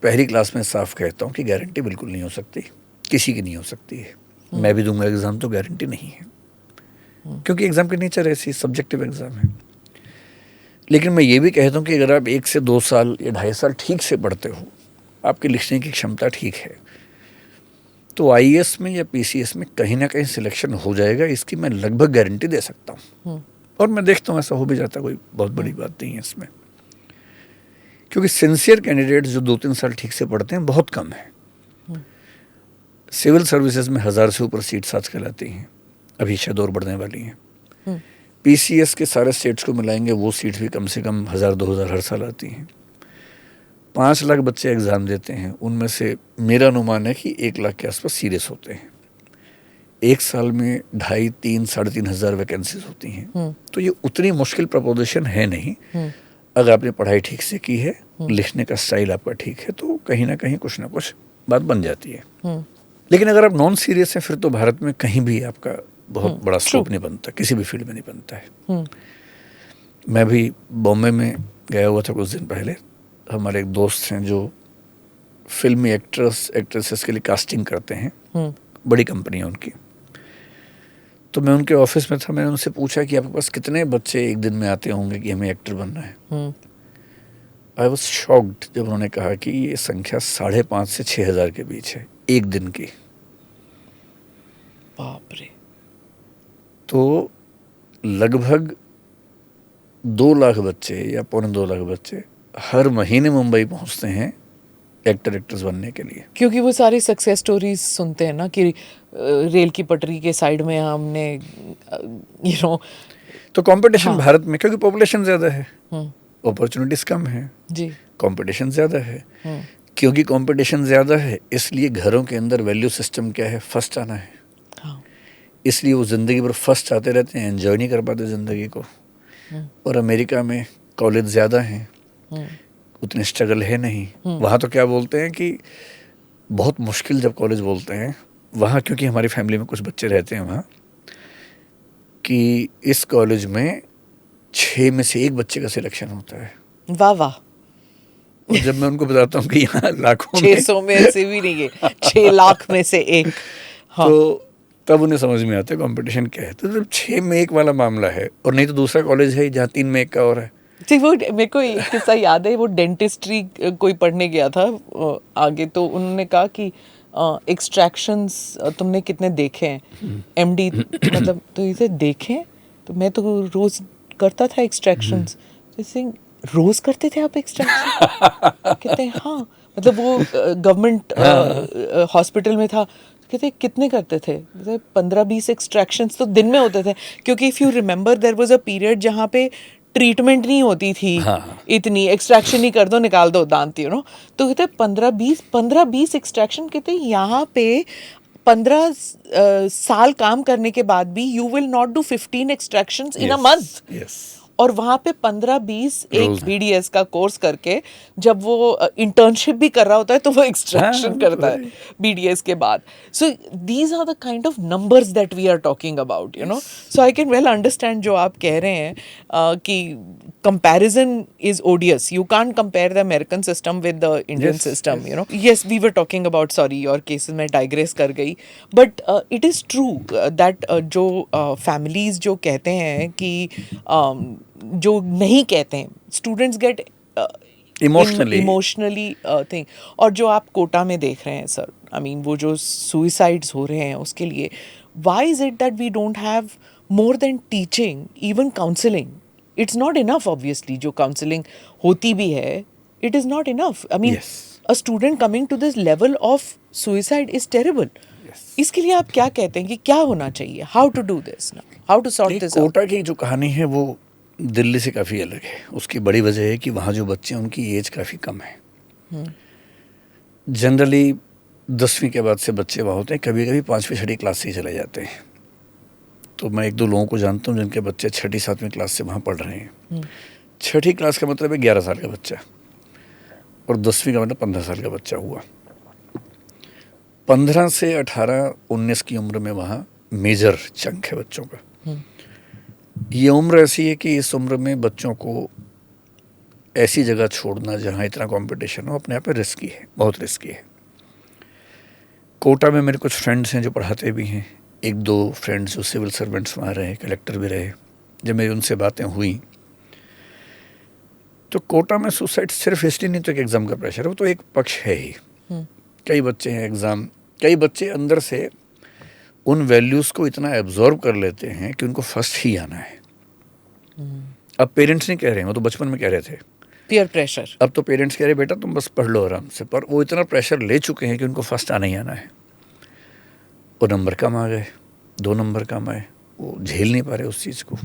पहली क्लास में साफ कहता हूँ कि गारंटी बिल्कुल नहीं हो सकती, किसी की नहीं हो सकती है। मैं भी दूंगा एग्ज़ाम तो गारंटी नहीं है, क्योंकि एग्ज़ाम की नेचर ऐसी सब्जेक्टिव एग्ज़ाम है। लेकिन मैं ये भी कहता हूँ कि अगर आप 1 से 2 साल या 2.5 साल ठीक से पढ़ते हो, आपकी लिखने की क्षमता ठीक है, तो आईएएस में या पीसीएस में कहीं ना कहीं सिलेक्शन हो जाएगा, इसकी मैं लगभग गारंटी दे सकता हूँ। और मैं देखता हूँ ऐसा हो भी जाता, कोई बहुत बड़ी बात नहीं है इसमें, क्योंकि सिंसियर कैंडिडेट्स जो 2-3 साल ठीक से पढ़ते हैं बहुत कम है। सिविल सर्विसेज में 1000 से ऊपर सीट्स आजकल आती हैं, अभी शायद और बढ़ने वाली हैं। पीसीएस के सारे स्टेट्स को मिलाएंगे वो सीट्स भी कम से कम 1000-2000 हर साल आती हैं। 5 लाख बच्चे एग्ज़ाम देते हैं, उनमें से मेरा अनुमान है कि 1 लाख के आसपास सीरियस होते हैं। एक साल में 2,500, 3,500 वैकेंसीज होती हैं। तो ये उतनी मुश्किल प्रपोजिशन है नहीं। अगर आपने पढ़ाई ठीक से की है, लिखने का स्टाइल आपका ठीक है, तो कहीं ना कहीं कुछ ना कुछ बात बन जाती है। लेकिन अगर आप नॉन सीरियस हैं, फिर तो भारत में कहीं भी आपका बहुत बड़ा स्कोप नहीं बनता, किसी भी फील्ड में नहीं बनता है। मैं भी बॉम्बे में गया हुआ था कुछ दिन पहले। हमारे एक दोस्त हैं जो फिल्मी एक्ट्रेसेस के लिए कास्टिंग करते हैं, बड़ी कंपनी है उनकी। तो मैं उनके ऑफिस में था, मैंने उनसे पूछा कि आपके पास कितने बच्चे एक दिन में आते होंगे कि हमें एक्टर बनना है। आई वॉज शॉक्ड जब उन्होंने कहा कि ये संख्या 5,500 से 6,000 के बीच है एक दिन की। बाप रे। तो लगभग 2 लाख बच्चे या 2.25 लाख बच्चे हर महीने मुंबई पहुंचते हैं एक्टर्स बनने के लिए। क्योंकि वो सारी सक्सेस स्टोरीज सुनते हैं ना कि रेल की पटरी के साइड में हमने तो कंपटीशन भारत में, क्योंकि पॉपुलेशन ज़्यादा है, अपॉर्चुनिटीज़ कम है, जी, कंपटीशन ज़्यादा है। क्योंकि कंपटीशन ज़्यादा है, इसलिए घरों के अंदर वैल्यू सिस्टम क्या है, फर्स्ट आना है। हाँ। इसलिए वो ज़िंदगी भर फर्स्ट आते रहते हैं, एंजॉय नहीं कर पाते ज़िंदगी को। और अमेरिका में कॉलेज ज़्यादा हैं, उतनी स्ट्रगल है नहीं। वहाँ तो क्या बोलते हैं कि बहुत मुश्किल जब कॉलेज बोलते हैं वहाँ, क्योंकि हमारी फैमिली में कुछ बच्चे रहते हैं वहाँ, कि इस कॉलेज में 6 में से 1 बच्चे का सिलेक्शन होता है। वाह वाह। और जब मैं उनको बताता हूँ कि यहाँ लाखों 600 में से भी नहीं है, 6 लाख में से 1। हाँ। तो तब उन्हें समझ में आता है कंपटीशन क्या है। तो जब 6 में 1 वाला मामला है, और नहीं तो दूसरा कॉलेज है जहाँ 3 में 1 का और है। जी, वो मेरे को एक किस्सा याद है। वो डेंटिस्ट्री कोई पढ़ने गया था आगे, तो उन्होंने कहा कि एक्सट्रैक्शंस तुमने कितने देखे हैं एमडी, मतलब तो इसे देखे, तो मैं तो रोज करता था एक्सट्रैक्शंस। जैसे रोज करते थे आप एक्सट्रैक्शन? कहते हैं हाँ, मतलब वो गवर्नमेंट हॉस्पिटल में था। कहते कितने करते थे? 15-20 एक्सट्रैक्शंस तो दिन में होते थे, क्योंकि if you remember there was a period जहाँ पे ट्रीटमेंट नहीं होती थी। इतनी एक्सट्रैक्शन ही कर दो, निकाल दो दांत, तो कहते 15-20 एक्सट्रैक्शन। कहते यहाँ पे 15 साल काम करने के बाद भी you will not do 15 extractions in a month. और वहाँ पे 15-20 एक बीडीएस का कोर्स करके जब वो इंटर्नशिप भी कर रहा होता है तो वो एक्सट्रैक्शन करता है बीडीएस के बाद। So these are the kind of numbers that we are talking about, so I can well understand जो आप कह रहे हैं कि comparison is odious. You can't compare the American system with the Indian system, Yes, we were talking about, sorry, your cases में digress कर गई, but it is true that जो families जो कहते हैं कि जो नहीं कहते हैं, स्टूडेंट्स गेट इमोशनली थिंग। और जो आप कोटा में देख रहे हैं सर, आई मीन वो जो सुइसाइड्स हो रहे हैं उसके लिए, why is it that we don't have more than teaching, even counselling? It's not enough obviously. जो काउंसलिंग होती भी है, it is not enough. I mean a student coming to this level of suicide is terrible. इसके लिए आप क्या कहते हैं कि क्या होना चाहिए? How to do this now, how to sort this out? Kota की जो कहानी है वो दिल्ली से काफ़ी अलग है। उसकी बड़ी वजह है कि वहाँ जो बच्चे हैं उनकी एज काफ़ी कम है। जनरली 10वीं के बाद से बच्चे वहाँ होते हैं, कभी कभी 5वीं 6वीं क्लास से ही चले जाते हैं। तो मैं 1-2 लोगों को जानता हूँ जिनके बच्चे 6ठी 7वीं क्लास से वहाँ पढ़ रहे हैं। 6ठी क्लास का मतलब है 11 साल का बच्चा, और 10वीं का मतलब 15 साल का बच्चा हुआ। 15 से 18-19 की उम्र में वहाँ मेजर चंक है बच्चों का। ये उम्र ऐसी है कि इस उम्र में बच्चों को ऐसी जगह छोड़ना जहाँ इतना कंपटीशन हो अपने आप में रिस्की है, बहुत रिस्की है। कोटा में मेरे कुछ फ्रेंड्स हैं जो पढ़ाते भी हैं, 1-2 फ्रेंड्स जो सिविल सर्वेंट्स वहाँ रहे, कलेक्टर भी रहे। जब मेरी उनसे बातें हुई तो कोटा में सुसाइड सिर्फ इसलिए नहीं तो एक एग्ज़ाम का प्रेशर है, वो तो एक पक्ष है ही। कई बच्चे हैं एग्ज़ाम, कई बच्चे अंदर से उन वैल्यूज़ को इतना एब्जॉर्ब कर लेते हैं कि उनको फर्स्ट ही आना है। अब पेरेंट्स नहीं कह रहे हैं, वो तो बचपन में कह रहे थे पीयर प्रेशर। अब तो पेरेंट्स कह रहे बेटा तुम बस पढ़ लो आराम से, पर वो इतना प्रेशर ले चुके हैं कि उनको फर्स्ट आना ही आना है। वो नंबर कम आ गए, 2 नंबर कम आए, वो झेल नहीं पा रहे उस चीज़ को।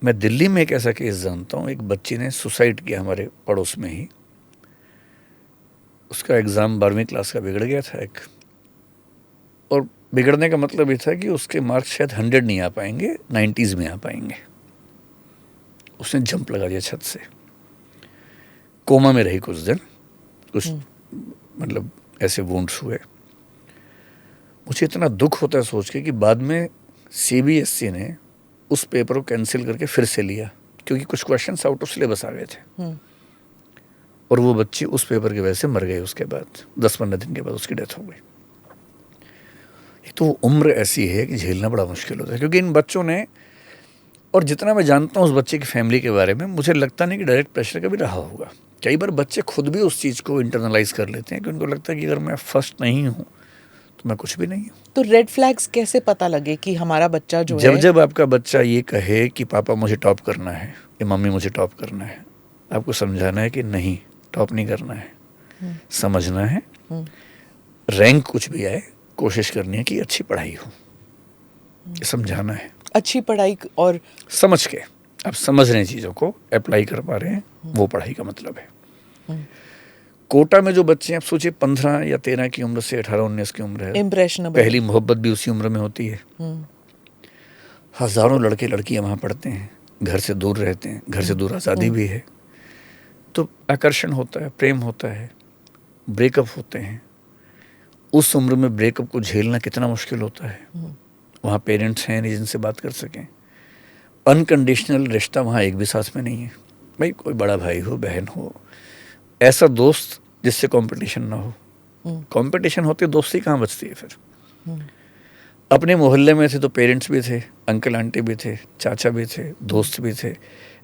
मैं दिल्ली में एक ऐसा केस जानता हूँ, एक बच्ची ने सुसाइड किया हमारे पड़ोस में ही। उसका एग्ज़ाम 12वीं क्लास का बिगड़ गया था एक, और बिगड़ने का मतलब ये था कि उसके मार्क्स शायद 100 नहीं आ पाएंगे, 90s में आ पाएंगे। उसने जंप लगा दिया छत से, कोमा में रही कुछ दिन, कुछ मतलब ऐसे वुंड्स हुए। मुझे इतना दुख होता है सोच के कि बाद में CBSE ने उस पेपर को कैंसिल करके फिर से लिया, क्योंकि कुछ क्वेश्चंस आउट ऑफ सिलेबस आ गए थे। और वो बच्ची उस पेपर की वजह से मर गई। उसके बाद 10-15 दिन के बाद उसकी डेथ हो गई। एक तो वो उम्र ऐसी है कि झेलना बड़ा मुश्किल होता है, क्योंकि इन बच्चों ने, और जितना मैं जानता हूँ उस बच्चे की फैमिली के बारे में, मुझे लगता नहीं कि डायरेक्ट प्रेशर कभी रहा होगा। कई बार बच्चे खुद भी उस चीज़ को इंटरनलाइज कर लेते हैं कि उनको लगता है कि अगर मैं फर्स्ट नहीं हूँ तो मैं कुछ भी नहीं हूँ। तो रेड फ्लैग्स कैसे पता लगे कि हमारा बच्चा जो है, जब आपका बच्चा ये कहे कि पापा मुझे टॉप करना है या मम्मी मुझे टॉप करना है, आपको समझाना है कि नहीं, टॉप नहीं करना है, समझना है, रैंक कुछ भी आए, कोशिश करनी है कि अच्छी पढ़ाई हो, ये समझाना है। अच्छी पढ़ाई और समझ के आप समझ रहे हैं, चीज़ों को अप्लाई कर पा रहे हैं, वो पढ़ाई का मतलब है। कोटा में जो बच्चे हैं, आप सोचिए 15 या 13 की उम्र से 18-19 की उम्र है, इम्प्रेशनेबल, पहली मोहब्बत भी उसी उम्र में होती है। हज़ारों लड़के लड़कियां वहाँ पढ़ते हैं, घर से दूर रहते हैं, घर से दूर आज़ादी भी है, तो आकर्षण होता है, प्रेम होता है, ब्रेकअप होते हैं। उस उम्र में ब्रेकअप को झेलना कितना मुश्किल होता है। वहाँ पेरेंट्स हैं नहीं जिनसे बात कर सकें, अनकंडीशनल रिश्ता वहाँ एक भी साथ में नहीं है। भाई कोई बड़ा भाई हो, बहन हो, ऐसा दोस्त जिससे कंपटीशन ना हो। कंपटीशन होती दोस्ती कहाँ बचती है फिर। अपने मोहल्ले में थे तो पेरेंट्स भी थे, अंकल आंटी भी थे, चाचा भी थे, दोस्त भी थे।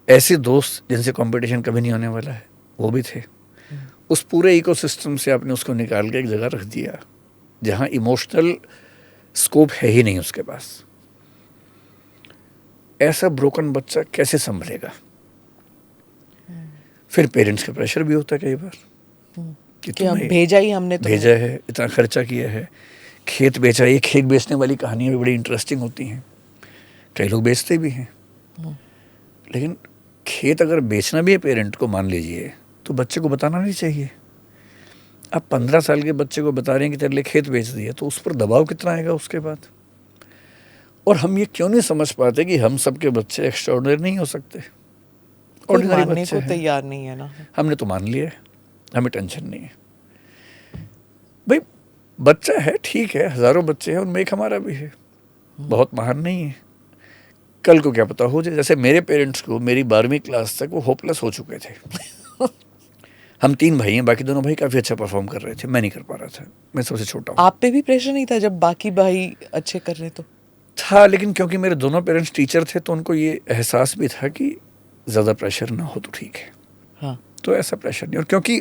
ऐसे दोस्त जिनसे कंपटीशन कभी नहीं होने वाला है, वो भी थे। उस पूरे इकोसिस्टम से आपने उसको निकाल के एक जगह रख दिया जहाँ इमोशनल स्कोप है ही नहीं उसके पास। ऐसा ब्रोकन बच्चा कैसे संभलेगा। फिर पेरेंट्स का प्रेशर भी होता है कई बार कि हम भेजा ही, हमने तो भेजा है, इतना खर्चा किया है, खेत बेचा। ये खेत बेचने वाली कहानियाँ भी बड़ी इंटरेस्टिंग होती हैं, कई लोग बेचते भी हैं। लेकिन खेत अगर बेचना भी है पेरेंट को, मान लीजिए, तो बच्चे को बताना नहीं चाहिए। आप 15 साल के बच्चे को बता रहे हैं कि तेरे लिए खेत बेच दिया, तो उस पर दबाव कितना आएगा उसके बाद। और हम ये क्यों नहीं समझ पाते कि हम सबके बच्चे एक्स्ट्राऑर्डिनरी नहीं हो सकते, ऑर्डिनरी मानने को तैयार नहीं है ना। हमने तो मान लिया है, हमें टेंशन नहीं है। भाई बच्चा है, ठीक है, हज़ारों बच्चे हैं, उनमें एक हमारा भी है, बहुत महान नहीं है। कल को क्या पता हो जाए। जैसे मेरे पेरेंट्स को मेरी 12वीं क्लास तक वो होपलेस हो चुके थे। हम 3 भाई हैं, बाकी दोनों भाई काफ़ी अच्छा परफॉर्म कर रहे थे, मैं नहीं कर पा रहा था, मैं सबसे छोटा हूँ। आप पे भी प्रेशर नहीं था जब बाकी भाई अच्छे कर रहे? तो था, लेकिन क्योंकि मेरे दोनों पेरेंट्स टीचर थे तो उनको ये एहसास भी था कि ज़्यादा प्रेशर ना हो तो ठीक है। हाँ। तो ऐसा प्रेशर नहीं। और क्योंकि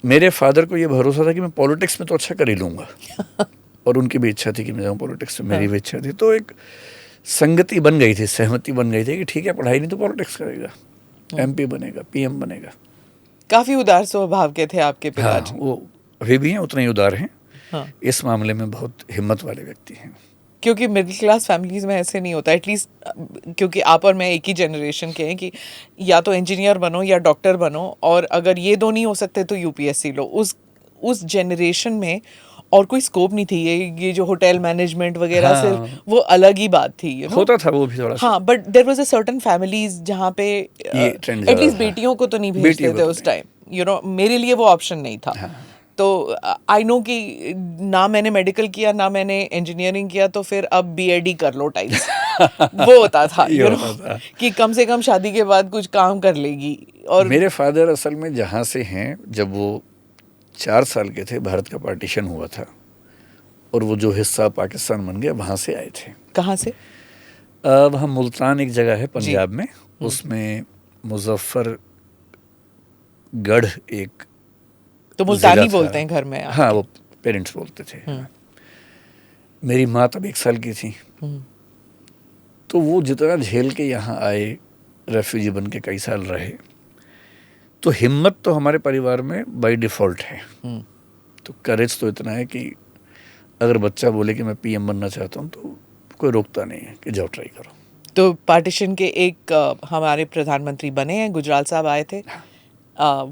मेरे फादर को ये भरोसा था कि मैं पॉलिटिक्स में तो अच्छा कर ही लूँगा और उनकी भी इच्छा थी कि मैं जाऊँ पॉलिटिक्स में, मेरी भी इच्छा थी। तो एक संगति बन गई थी, सहमति बन गई थी कि ठीक है, पढ़ाई नहीं तो पॉलिटिक्स करेगा, MP बनेगा, PM बनेगा। काफ़ी उदार स्वभाव के थे आपके पिताजी। हाँ, वो अभी भी हैं, उतने ही उदार हैं। हाँ। इस मामले में बहुत हिम्मत वाले व्यक्ति हैं। क्योंकि मिडिल क्लास फैमिलीज में ऐसे नहीं होता, एटलीस्ट क्योंकि आप और मैं एक ही जनरेशन के हैं कि या तो इंजीनियर बनो या डॉक्टर बनो, और अगर ये दो नहीं हो सकते तो UPSC लो। उस जनरेशन में और कोई स्कोप नहीं थी। ये जो होटल मैनेजमेंट वगैरह, हाँ, सिर्फ वो अलग ही बात थी, होता था वो भी थोड़ा सा। हाँ, but there was a certain families जहाँ पे एटलीस्ट बेटियों को तो नहीं भेजते थे उस टाइम। मेरे लिए वो ऑप्शन नहीं था। तो आई नो कि ना मैंने मेडिकल किया ना मैंने इंजीनियरिंग किया, तो फिर अब BEd कर लो टाइप्स वो होता था, कि कम से कम शादी के बाद कुछ काम कर लेगी। और मेरे फादर असल में जहाँ से हैं, जब वो 4 साल के थे भारत का पार्टीशन हुआ था और वो जो हिस्सा पाकिस्तान बन गया, वहाँ से आए थे। कहाँ से? वहाँ मुल्तान एक जगह है पंजाब में, उसमें मुजफ्फरगढ़ एक, तो मुल्तानी बोलते हैं घर में? हाँ, वो पेरेंट्स बोलते थे। मेरी माँ तब 1 साल की थी। तो वो जितना झेल के यहाँ आए, रेफ्यूजी बन के कई साल रहे, तो हिम्मत तो हमारे परिवार में बाय डिफ़ॉल्ट है। तो करेज तो इतना है कि अगर बच्चा बोले कि मैं PM बनना चाहता हूँ तो कोई रोकता नहीं है कि जाओ ट्राई करो। तो पार्टीशन के एक हमारे प्रधानमंत्री बने हैं, गुजराल साहब आए थे।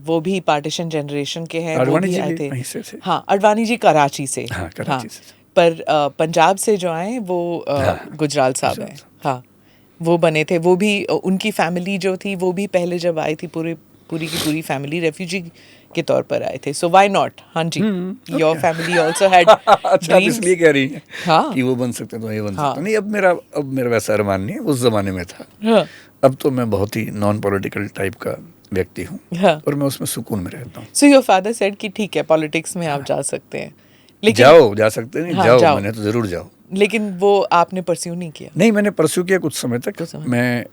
वो भी पार्टीशन जनरेशन के हैं, वो भी आए थे। वहीं से थे। हाँ, अडवाणी जी कराची से। हाँ, कराची से। पर पंजाब से जो आए वो गुजराल साहब हैं। हाँ, वो बने थे। वो भी उनकी फैमिली जो थी वो भी पहले जब आई थी पूरी की पूरी फैमिली रेफ्यूजी के तौर पर आए थे। So why not? हाँ जी, योर फैमिली आल्सो हैड अच्छा, आप इसलिए कह रही हैं हाँ कि वो बन सकते हैं तो ये बन सकते हैं। नहीं, अब मेरा वैसा अरमान नहीं है, उस जमाने में था। हाँ अब तो मैं बहुत ही नॉन पॉलिटिकल टाइप का व्यक्ति हूँ हाँ। और मैं उसमें सुकून में रहता हूँ। सो योर फादर सेड कि ठीक है, पॉलिटिक्स में आप जा सकते हैं, लेकिन जा सकते नहीं, हाँ, जाओ, मैंने तो जरूर जाओ। लेकिन वो आपने परस्यू नहीं किया? नहीं, मैंने परस्यू किया कुछ समय तक। मैं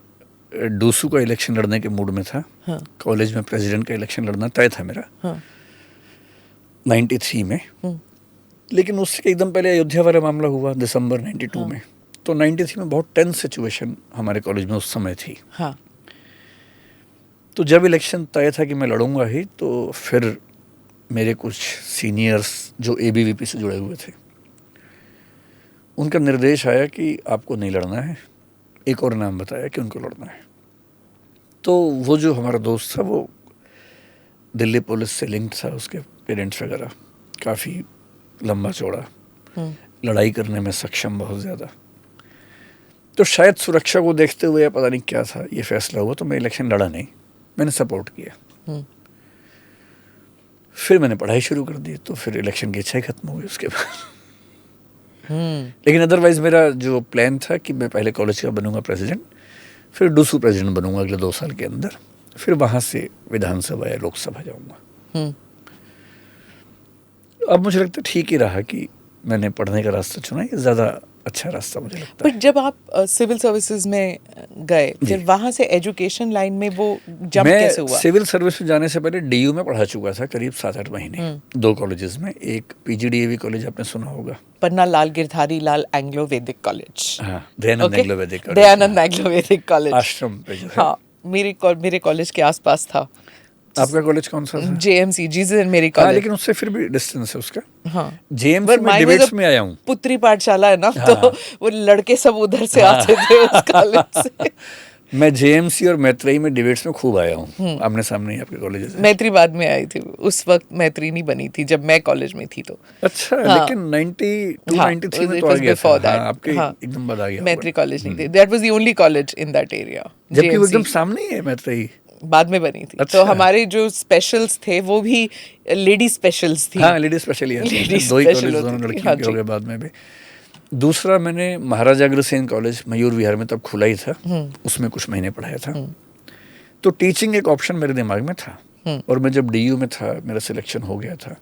डूसू का इलेक्शन लड़ने के मूड में था। हाँ। कॉलेज में प्रेसिडेंट का इलेक्शन लड़ना तय था मेरा। हाँ। 93 में। लेकिन उससे एकदम पहले अयोध्या वाला मामला हुआ दिसंबर 92 में। तो 93 में बहुत टेंस सिचुएशन हमारे कॉलेज में उस समय थी। हाँ। तो जब इलेक्शन तय था कि मैं लड़ूंगा ही, तो फिर मेरे कुछ सीनियर्स जो एबीवीपी से जुड़े हुए थे, उनका निर्देश आया कि आपको नहीं लड़ना है। एक और नाम बताया कि उनको लड़ना है। तो वो जो हमारा दोस्त था वो दिल्ली पुलिस से लिंक्ड था, उसके पेरेंट्स वगैरह काफ़ी लंबा चौड़ा, लड़ाई करने में सक्षम बहुत ज़्यादा। तो शायद सुरक्षा को देखते हुए या पता नहीं क्या था, ये फैसला हुआ। तो मैं इलेक्शन लड़ा नहीं, मैंने सपोर्ट किया। फिर मैंने पढ़ाई शुरू कर दी, तो फिर इलेक्शन की इच्छा ही खत्म हो गई उसके बाद। लेकिन अदरवाइज मेरा जो प्लान था कि मैं पहले कॉलेज का बनूंगा प्रेसिडेंट, फिर डूसू प्रेसिडेंट बनूंगा अगले 2 साल के अंदर, फिर वहां से विधानसभा या लोकसभा जाऊंगा। अब मुझे लगता है ठीक ही रहा कि मैंने पढ़ने का रास्ता चुना, ये ज़्यादा अच्छा रास्ता मुझे लगता है। बट जब आप सिविल सर्विसेज में गए, फिर वहां से एजुकेशन लाइन में वो जंप कैसे हुआ? मैं सिविल सर्विस में जाने से पहले डीयू में पढ़ा चुका था करीब 7-8 महीने, 2 कॉलेजेस में। एक पीजीडीएवी कॉलेज आपने सुना होगा, पन्ना लाल गिरधारी लाल एंग्लो वैदिक कॉलेज। हाँ, दयानंद एंग्लो वैदिक कॉलेज, दयानंद एंग्लो वैदिक कॉलेज आश्रम पे जो है। हाँ, मेरे कॉलेज के आसपास था। आपका कॉलेज कौन सा था? जेएमसी, जीसस एंड मेरी हाँ, कॉलेज। लेकिन उससे फिर भी डिस्टेंस है उसका। हाँ, जेएमसी में डिबेट्स में आया हूँ। पुत्री पाठशाला है ना, तो वो लड़के सब उधर से आते थे उस कॉलेज से। मैं जेएमसी और मैत्रेयी में डिबेट्स में खूब आया हूँ, आमने सामने ही आपके कॉलेजेस हैं। मैत्री बाद में आई थी, उस वक्त मैत्री नहीं बनी थी जब मैं कॉलेज में थी। तो अच्छा, लेकिन 92-93 में तो आ गया था। हाँ, आपके एकदम बाद आ गया। मैत्री कॉलेज नहीं थी, that was the only college in that area. जबकि वो एकदम सामने ही है मैत्रेयी, बाद में बनी थी। अच्छा। तो हमारे जो स्पेशल्स थे वो भी लेडी स्पेशल्स थी। हाँ, लेडी स्पेशल ही है। 2 ही कॉलेज दोनों लड़कियों के हो गए बाद में भी। दूसरा मैंने महाराजा अग्रसेन कॉलेज मयूर विहार में तब खुला ही था, उसमें कुछ महीने पढ़ाया था। तो टीचिंग एक ऑप्शन मेरे दिमाग में था। और मैं जब डीयू में था, मेरा सिलेक्शन हो गया था,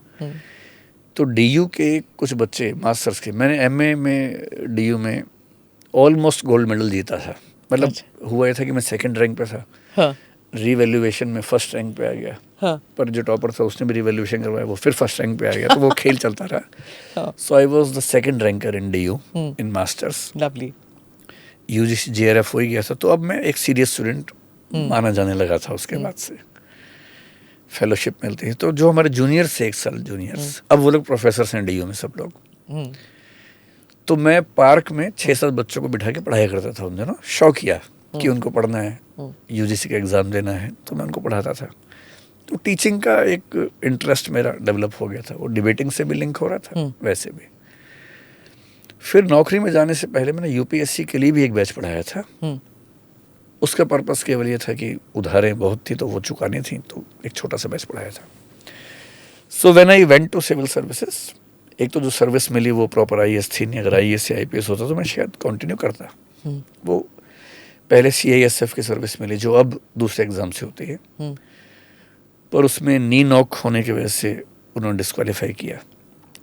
तो डीयू के कुछ बच्चे मास्टर्स के, मैंने एमए में डीयू में ऑलमोस्ट गोल्ड मेडल जीता था। मतलब हुआ ये था कि मैं 2nd रैंक पे था। हाँ। रिवैल्यूएशन में 1st रैंक पे आ गया। हाँ। पर जो टॉपर था उसने भी रिवैल्यूएशन करवाया, वो फिर 1st रैंक पे आ गया। तो वो खेल चलता रहा। So I was the 2nd ranker in DU in masters. Lovely. UGC JRF हो ही गया था, तो अब मैं एक सीरियस स्टूडेंट माना जाने लगा था। उसके बाद से फेलोशिप मिलती है। तो जो हमारे जूनियर्स थे, 1 साल जूनियर्स, अब वो लोग प्रोफेसर हैं डीयू में सब लोग। तो मैं पार्क में 6-7 बच्चों को बिठा के पढ़ाया करता था उन दिनों। शौकिया कि उनको पढ़ना है, यूजीसी का एग्ज़ाम देना है, तो मैं उनको पढ़ाता था। तो टीचिंग का एक इंटरेस्ट मेरा डेवलप हो गया था। वो डिबेटिंग से भी लिंक हो रहा था, वैसे भी। फिर नौकरी में जाने से पहले मैंने यूपीएससी के लिए भी एक बैच पढ़ाया था। उसका पर्पस केवल ये था कि उधारें बहुत थी तो वो चुकानी थी, तो एक छोटा सा बैच पढ़ाया था। So when I went to civil services, एक तो जो सर्विस मिली वो प्रॉपर आईएएस थी नहीं। अगर आईएएस या आईपीएस होता तो मैं शायद कंटिन्यू करता। वो पहले सीआईएसएफ की सर्विस मिली जो अब दूसरे एग्जाम से होती है, पर उसमें नी नॉक होने की वजह से उन्होंने डिस्क्वालीफाई किया।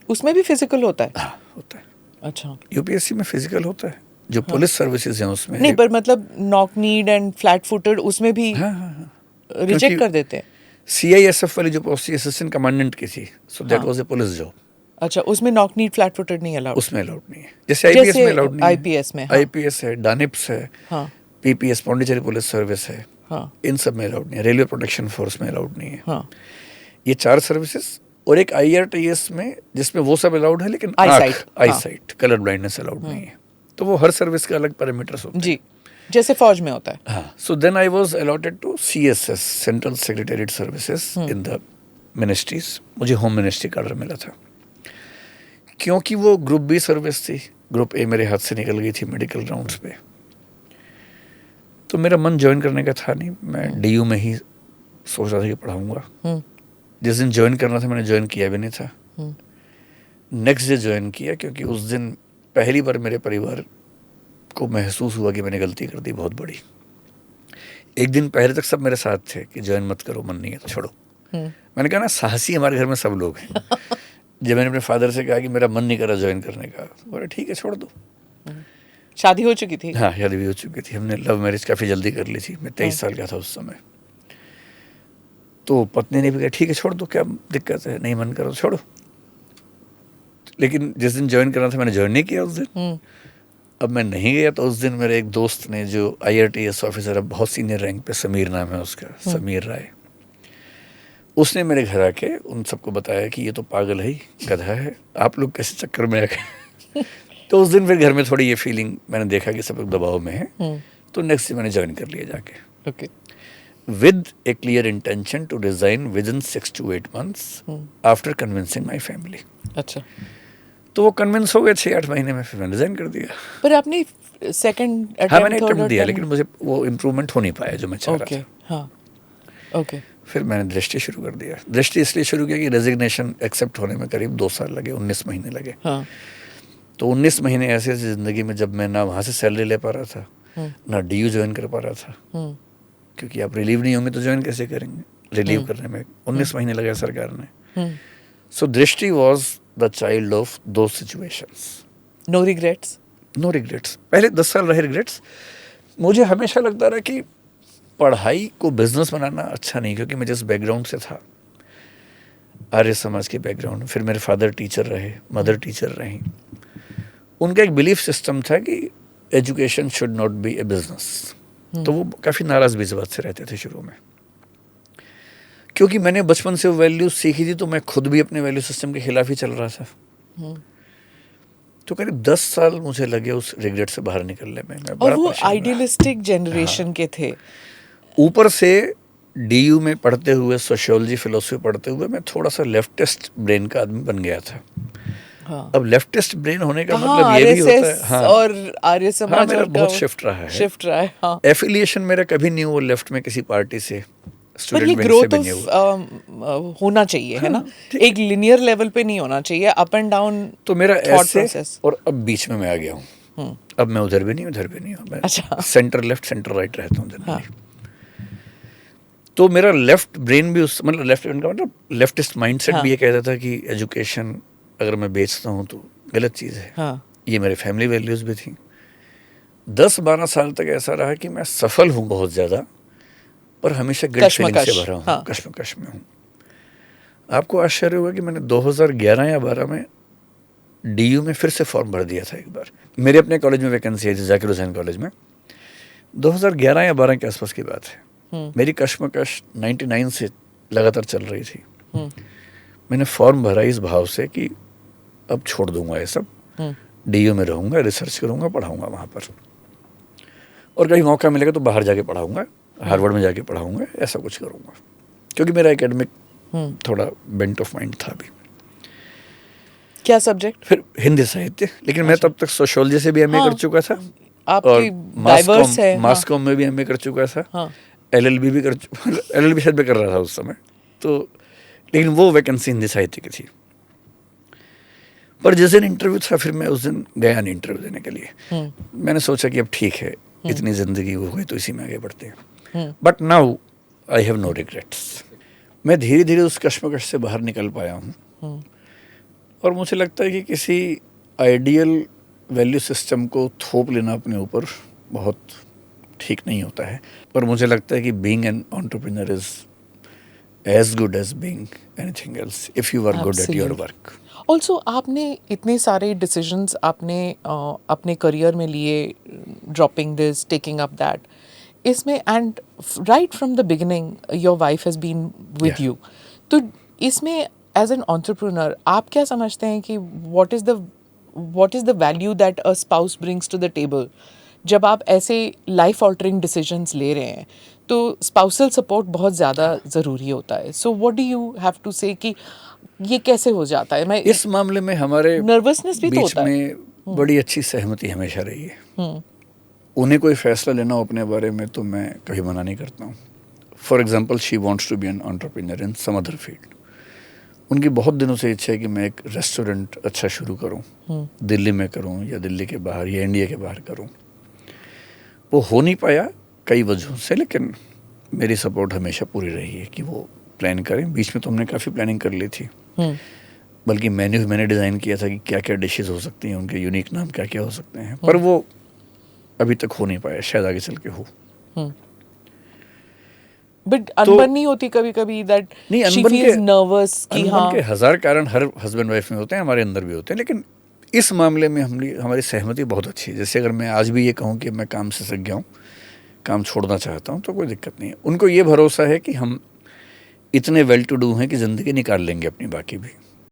उसमें भी फिजिकल होता है? हाँ, होता है। अच्छा। यूपीएससी में फिजिकल होता है, जो पुलिस सर्विसेज हैं उसमें नहीं, पर मतलब knock need and flat footed उसमें भी रिजेक्ट कर देते हैं। सीआईएसएफ वाली जो पोस्ट असिस्टेंट कमांडेंट की थी, so that was a police job. अच्छा, उसमें नॉक नीड फ्लैट फुटेड नहीं अलाउड? उसमें अलाउड नहीं है। जैसे आईपीएस में अलाउड नहीं है। आईपीएस में आईपीएस है, डानिप्स है, पीपीएस पौंडीचेरी पुलिस सर्विस है, इन सब में अलाउड नहीं है। रेलवे प्रोटेक्शन फोर्स में अलाउड नहीं है। ये 4 सर्विसेज और एक आईआरटीएस में जिसमें वो सब अलाउड है, लेकिन आईसाइट कलर ब्लाइंडनेस अलाउड नहीं है। तो वो हर सर्विस के अलग पैरामीटर्स होते हैं जी, जैसे फौज में होता है। हाँ। So then I was allotted to CSS, central secretariat services in the ministries. मुझे होम मिनिस्ट्री का ऑर्डर मिला था क्योंकि वो ग्रुप बी सर्विस थी, ग्रुप ए मेरे हाथ से निकल गई थी मेडिकल राउंड्स पे, तो मेरा मन ज्वाइन करने का था नहीं। मैं डीयू में ही सोच रहा था कि पढ़ाऊँगा। जिस दिन ज्वाइन करना था मैंने ज्वाइन किया भी नहीं था। नेक्स्ट डे ज्वाइन किया, क्योंकि उस दिन पहली बार मेरे परिवार को महसूस हुआ कि मैंने गलती कर दी बहुत बड़ी। एक दिन पहले तक सब मेरे साथ थे कि ज्वाइन मत करो, मन नहीं है तो छोड़ो। मैंने कहा ना, साहसी हमारे घर में सब लोग हैं। जब मैंने अपने फादर से कहा कि मेरा मन नहीं कर रहा ज्वाइन करने का, बोले ठीक है छोड़ दो। शादी हो चुकी थी? हाँ, शादी भी हो चुकी थी। हमने लव मैरिज काफ़ी जल्दी कर ली थी। मैं 23 साल का था उस समय। तो पत्नी ने भी कहा ठीक है छोड़ दो, क्या दिक्कत है, नहीं मन करो छोड़ो। लेकिन जिस दिन ज्वाइन करना था मैंने ज्वाइन नहीं किया उस दिन। अब मैं नहीं गया तो उस दिन मेरे एक दोस्त ने, जो IRTS ऑफिसर है, बहुत सीनियर रैंक पे, समीर नाम है उसका, समीर राय, उसने मेरे घर आके उन सबको बताया कि ये तो पागल है, गधा है, आप लोग कैसे चक्कर में आ गए। तो उस दिन फिर घर में थोड़ी ये फीलिंग मैंने देखा कि सब लोग दबाव में है, तो नेक्स्ट डे मैंने ज्वाइन कर लिया जाके। Okay. With a clear intention to resign within 6 to 8 months after convincing my family. अच्छा। तो वो कन्विंस हो गए 6-8 महीने में, फिर मैंने रिजाइन कर दिया। पर आपने सेकंड हाँ, मैंने अटेम्प्ट अटेम्प्ट दिया, लेकिन मुझे वो इम्प्रूवमेंट हो नहीं पाया जो मैं चाह रहा था। हाँ, ओके। फिर मैंने दृष्टि शुरू कर दिया। दृष्टि इसलिए शुरू किया कि रेजिग्नेशन एक्सेप्ट होने में करीब 2 साल लगे, 19 महीने लगे। हाँ। तो 19 महीने ऐसे ज़िंदगी में जब मैं ना वहाँ से सैलरी ले पा रहा था, ना डीयू ज्वाइन कर पा रहा था, क्योंकि आप रिलीव नहीं होंगे तो ज्वाइन कैसे करेंगे। रिलीव करने में 19 महीने लगे सरकार ने। So Drishti was the child of two situations. No regrets? No regrets. पहले 10 साल रहे रिग्रेट्स। मुझे हमेशा लगता रहा कि पढ़ाई को बिजनेस बनाना अच्छा नहीं, क्योंकि मैं जिस बैकग्राउंड से था, आर्य समाज के बैकग्राउंड, फिर मेरे फादर टीचर रहे, मदर टीचर रही, उनका एक बिलीफ सिस्टम था कि education should not be A business. तो वो काफ़ी नाराज़ भी इस बात से रहते थे शुरू में, क्योंकि मैंने बचपन से वो वैल्यूज सीखी थी, तो मैं खुद भी अपने वैल्यू सिस्टम के खिलाफ ही चल रहा था। तो करीब 10 साल मुझे लगे उस रिग्रेट से बाहर निकलने में। मैं और वो आइडियलिस्टिक जनरेशन के थे। ऊपर से डीयू में पढ़ते हुए, सोशियोलॉजी फिलोसफी पढ़ते हुए, मैं थोड़ा सा लेफ्टिस्ट ब्रेन का आदमी बन गया था। हाँ। अब लेफ्टिस्ट ब्रेन होने का मतलब ये भी होता है, हाँ, और आर्य समाज, हाँ, मेरा बहुत शिफ्ट रहा है। हाँ। एफिलिएशन मेरा कभी नहीं हुआ लेफ्ट में किसी पार्टी से, पर ये ग्रोथ ऑफ होना चाहिए, है ना, एक लिनियर लेवल पे नहीं होना चाहिए, अप एंड डाउन। तो मेरा ऐसे, और अब बीच में मैं आ गया हूँ। अब मैं उधर भी नहीं उधर भी नहीं हूँ, मैं सेंटर लेफ्ट सेंटर राइट रहता हूँ जनरली। तो मेरा लेफ्ट ब्रेन भी उस, मतलब लेफ्ट ब्रेन का मतलब लेफ्टिस्ट माइंडसेट भी ये कहता था कि एजुकेशन अगर मैं बेचता हूँ तो गलत चीज़ है। ये मेरे फैमिली वैल्यूज़ भी थी। 10-12 साल तक ऐसा रहा कि मैं सफल हूँ बहुत ज़्यादा, पर हमेशा गिल्ट फीलिंग से भरा हूँ, कश्मकश में हूँ। आपको आश्चर्य होगा कि मैंने 2011 या 12 में डीयू में फिर से फॉर्म भर दिया था एक बार। मेरे अपने कॉलेज में वैकेंसी आई थी, जाकिर हुसैन कॉलेज में। 2011 या 12 के आसपास की बात है। मेरी कश्मकश 99 से लगातार चल रही थी। मैंने फॉर्म भरा इस भाव से कि अब छोड़ दूंगा ये सब, डीयू में रहूँगा, रिसर्च करूँगा, पढ़ाऊँगा वहाँ पर, और कहीं मौका मिलेगा तो बाहर जाके पढ़ाऊँगा, हार्वर्ड में जाके पढ़ाऊँगा, ऐसा कुछ करूँगा, क्योंकि मेरा एकेडमिक थोड़ा बेंट ऑफ माइंड था भी। क्या सब्जेक्ट? फिर हिंदी साहित्य, लेकिन मैं तब तक सोशियोलॉजी से भी एमए कर चुका था, और मास कॉम में भी एमए कर चुका था, LLB भी कर LLB शायद भी कर रहा था उस समय तो, लेकिन वो वैकेंसी हिंदी साहित्य की थी। पर जिस दिन इंटरव्यू था, फिर मैं उस दिन गया नहीं इंटरव्यू देने के लिए। मैंने सोचा कि अब ठीक है, इतनी ज़िंदगी हो गई तो इसी में आगे बढ़ते हैं। But now I have no regrets. मैं धीरे धीरे उस कश्मकश से बाहर निकल पाया हूँ, और मुझे लगता है कि किसी आइडियल वैल्यू सिस्टम को थोप लेना अपने ऊपर बहुत ठीक नहीं होता है। पर मुझे लगता है कि being an entrepreneur is as good as being anything else if you are good at your work. Also आपने इतने सारे डिसीजंस आपने अपने करियर में लिए, dropping this, taking up that, इसमें, and right from the beginning your wife has been with you. तो इसमें एज एन एंटरप्रेन्योर आप क्या समझते हैं कि what is the value that a spouse brings to the table जब आप ऐसे लाइफ ऑल्टरिंग डिसीजंस ले रहे हैं तो स्पाउसल सपोर्ट बहुत ज़्यादा ज़रूरी होता है. So what do you have to say कि ये कैसे हो जाता है? मैं इस मामले में हमारे नर्वसनेस भी तो बीच होता है. में बड़ी अच्छी सहमति हमेशा रही है. उन्हें कोई फैसला लेना हो अपने बारे में तो मैं कभी मना नहीं करता हूँ. For example she wants to be an entrepreneur in some other field. उनकी बहुत दिनों से इच्छा है कि मैं एक रेस्टोरेंट अच्छा शुरू करूं, दिल्ली में करूं या दिल्ली के बाहर या इंडिया के बाहर करूं. वो हो नहीं पाया कई वजहों से, लेकिन मेरी सपोर्ट हमेशा पूरी रही है कि वो प्लान करें. बीच में तो हमने काफ़ी प्लानिंग कर ली थी, बल्कि मेन्यू मैंने डिज़ाइन किया था कि क्या क्या डिशेस हो सकती हैं, उनके यूनिक नाम क्या क्या हो सकते हैं, पर वो अभी तक हो नहीं पाया. शायद आगे चल के हो. बट अनबन नहीं होती कभी कभी दैट नहीं, शी अनबन फील्स के नर्वस कि अनबन हाँ के हज़ार कारण हर हस्बैंड वाइफ में होते हैं, हमारे अंदर भी होते हैं, लेकिन इस मामले में हमारी सहमति बहुत अच्छी है. जैसे अगर मैं आज भी ये कहूँ कि मैं काम से सक गया हूँ, काम छोड़ना चाहता हूँ, तो कोई दिक्कत नहीं है. उनको ये भरोसा है कि हम इतने वेल टू डू हैं कि ज़िंदगी निकाल लेंगे अपनी बाकी भी.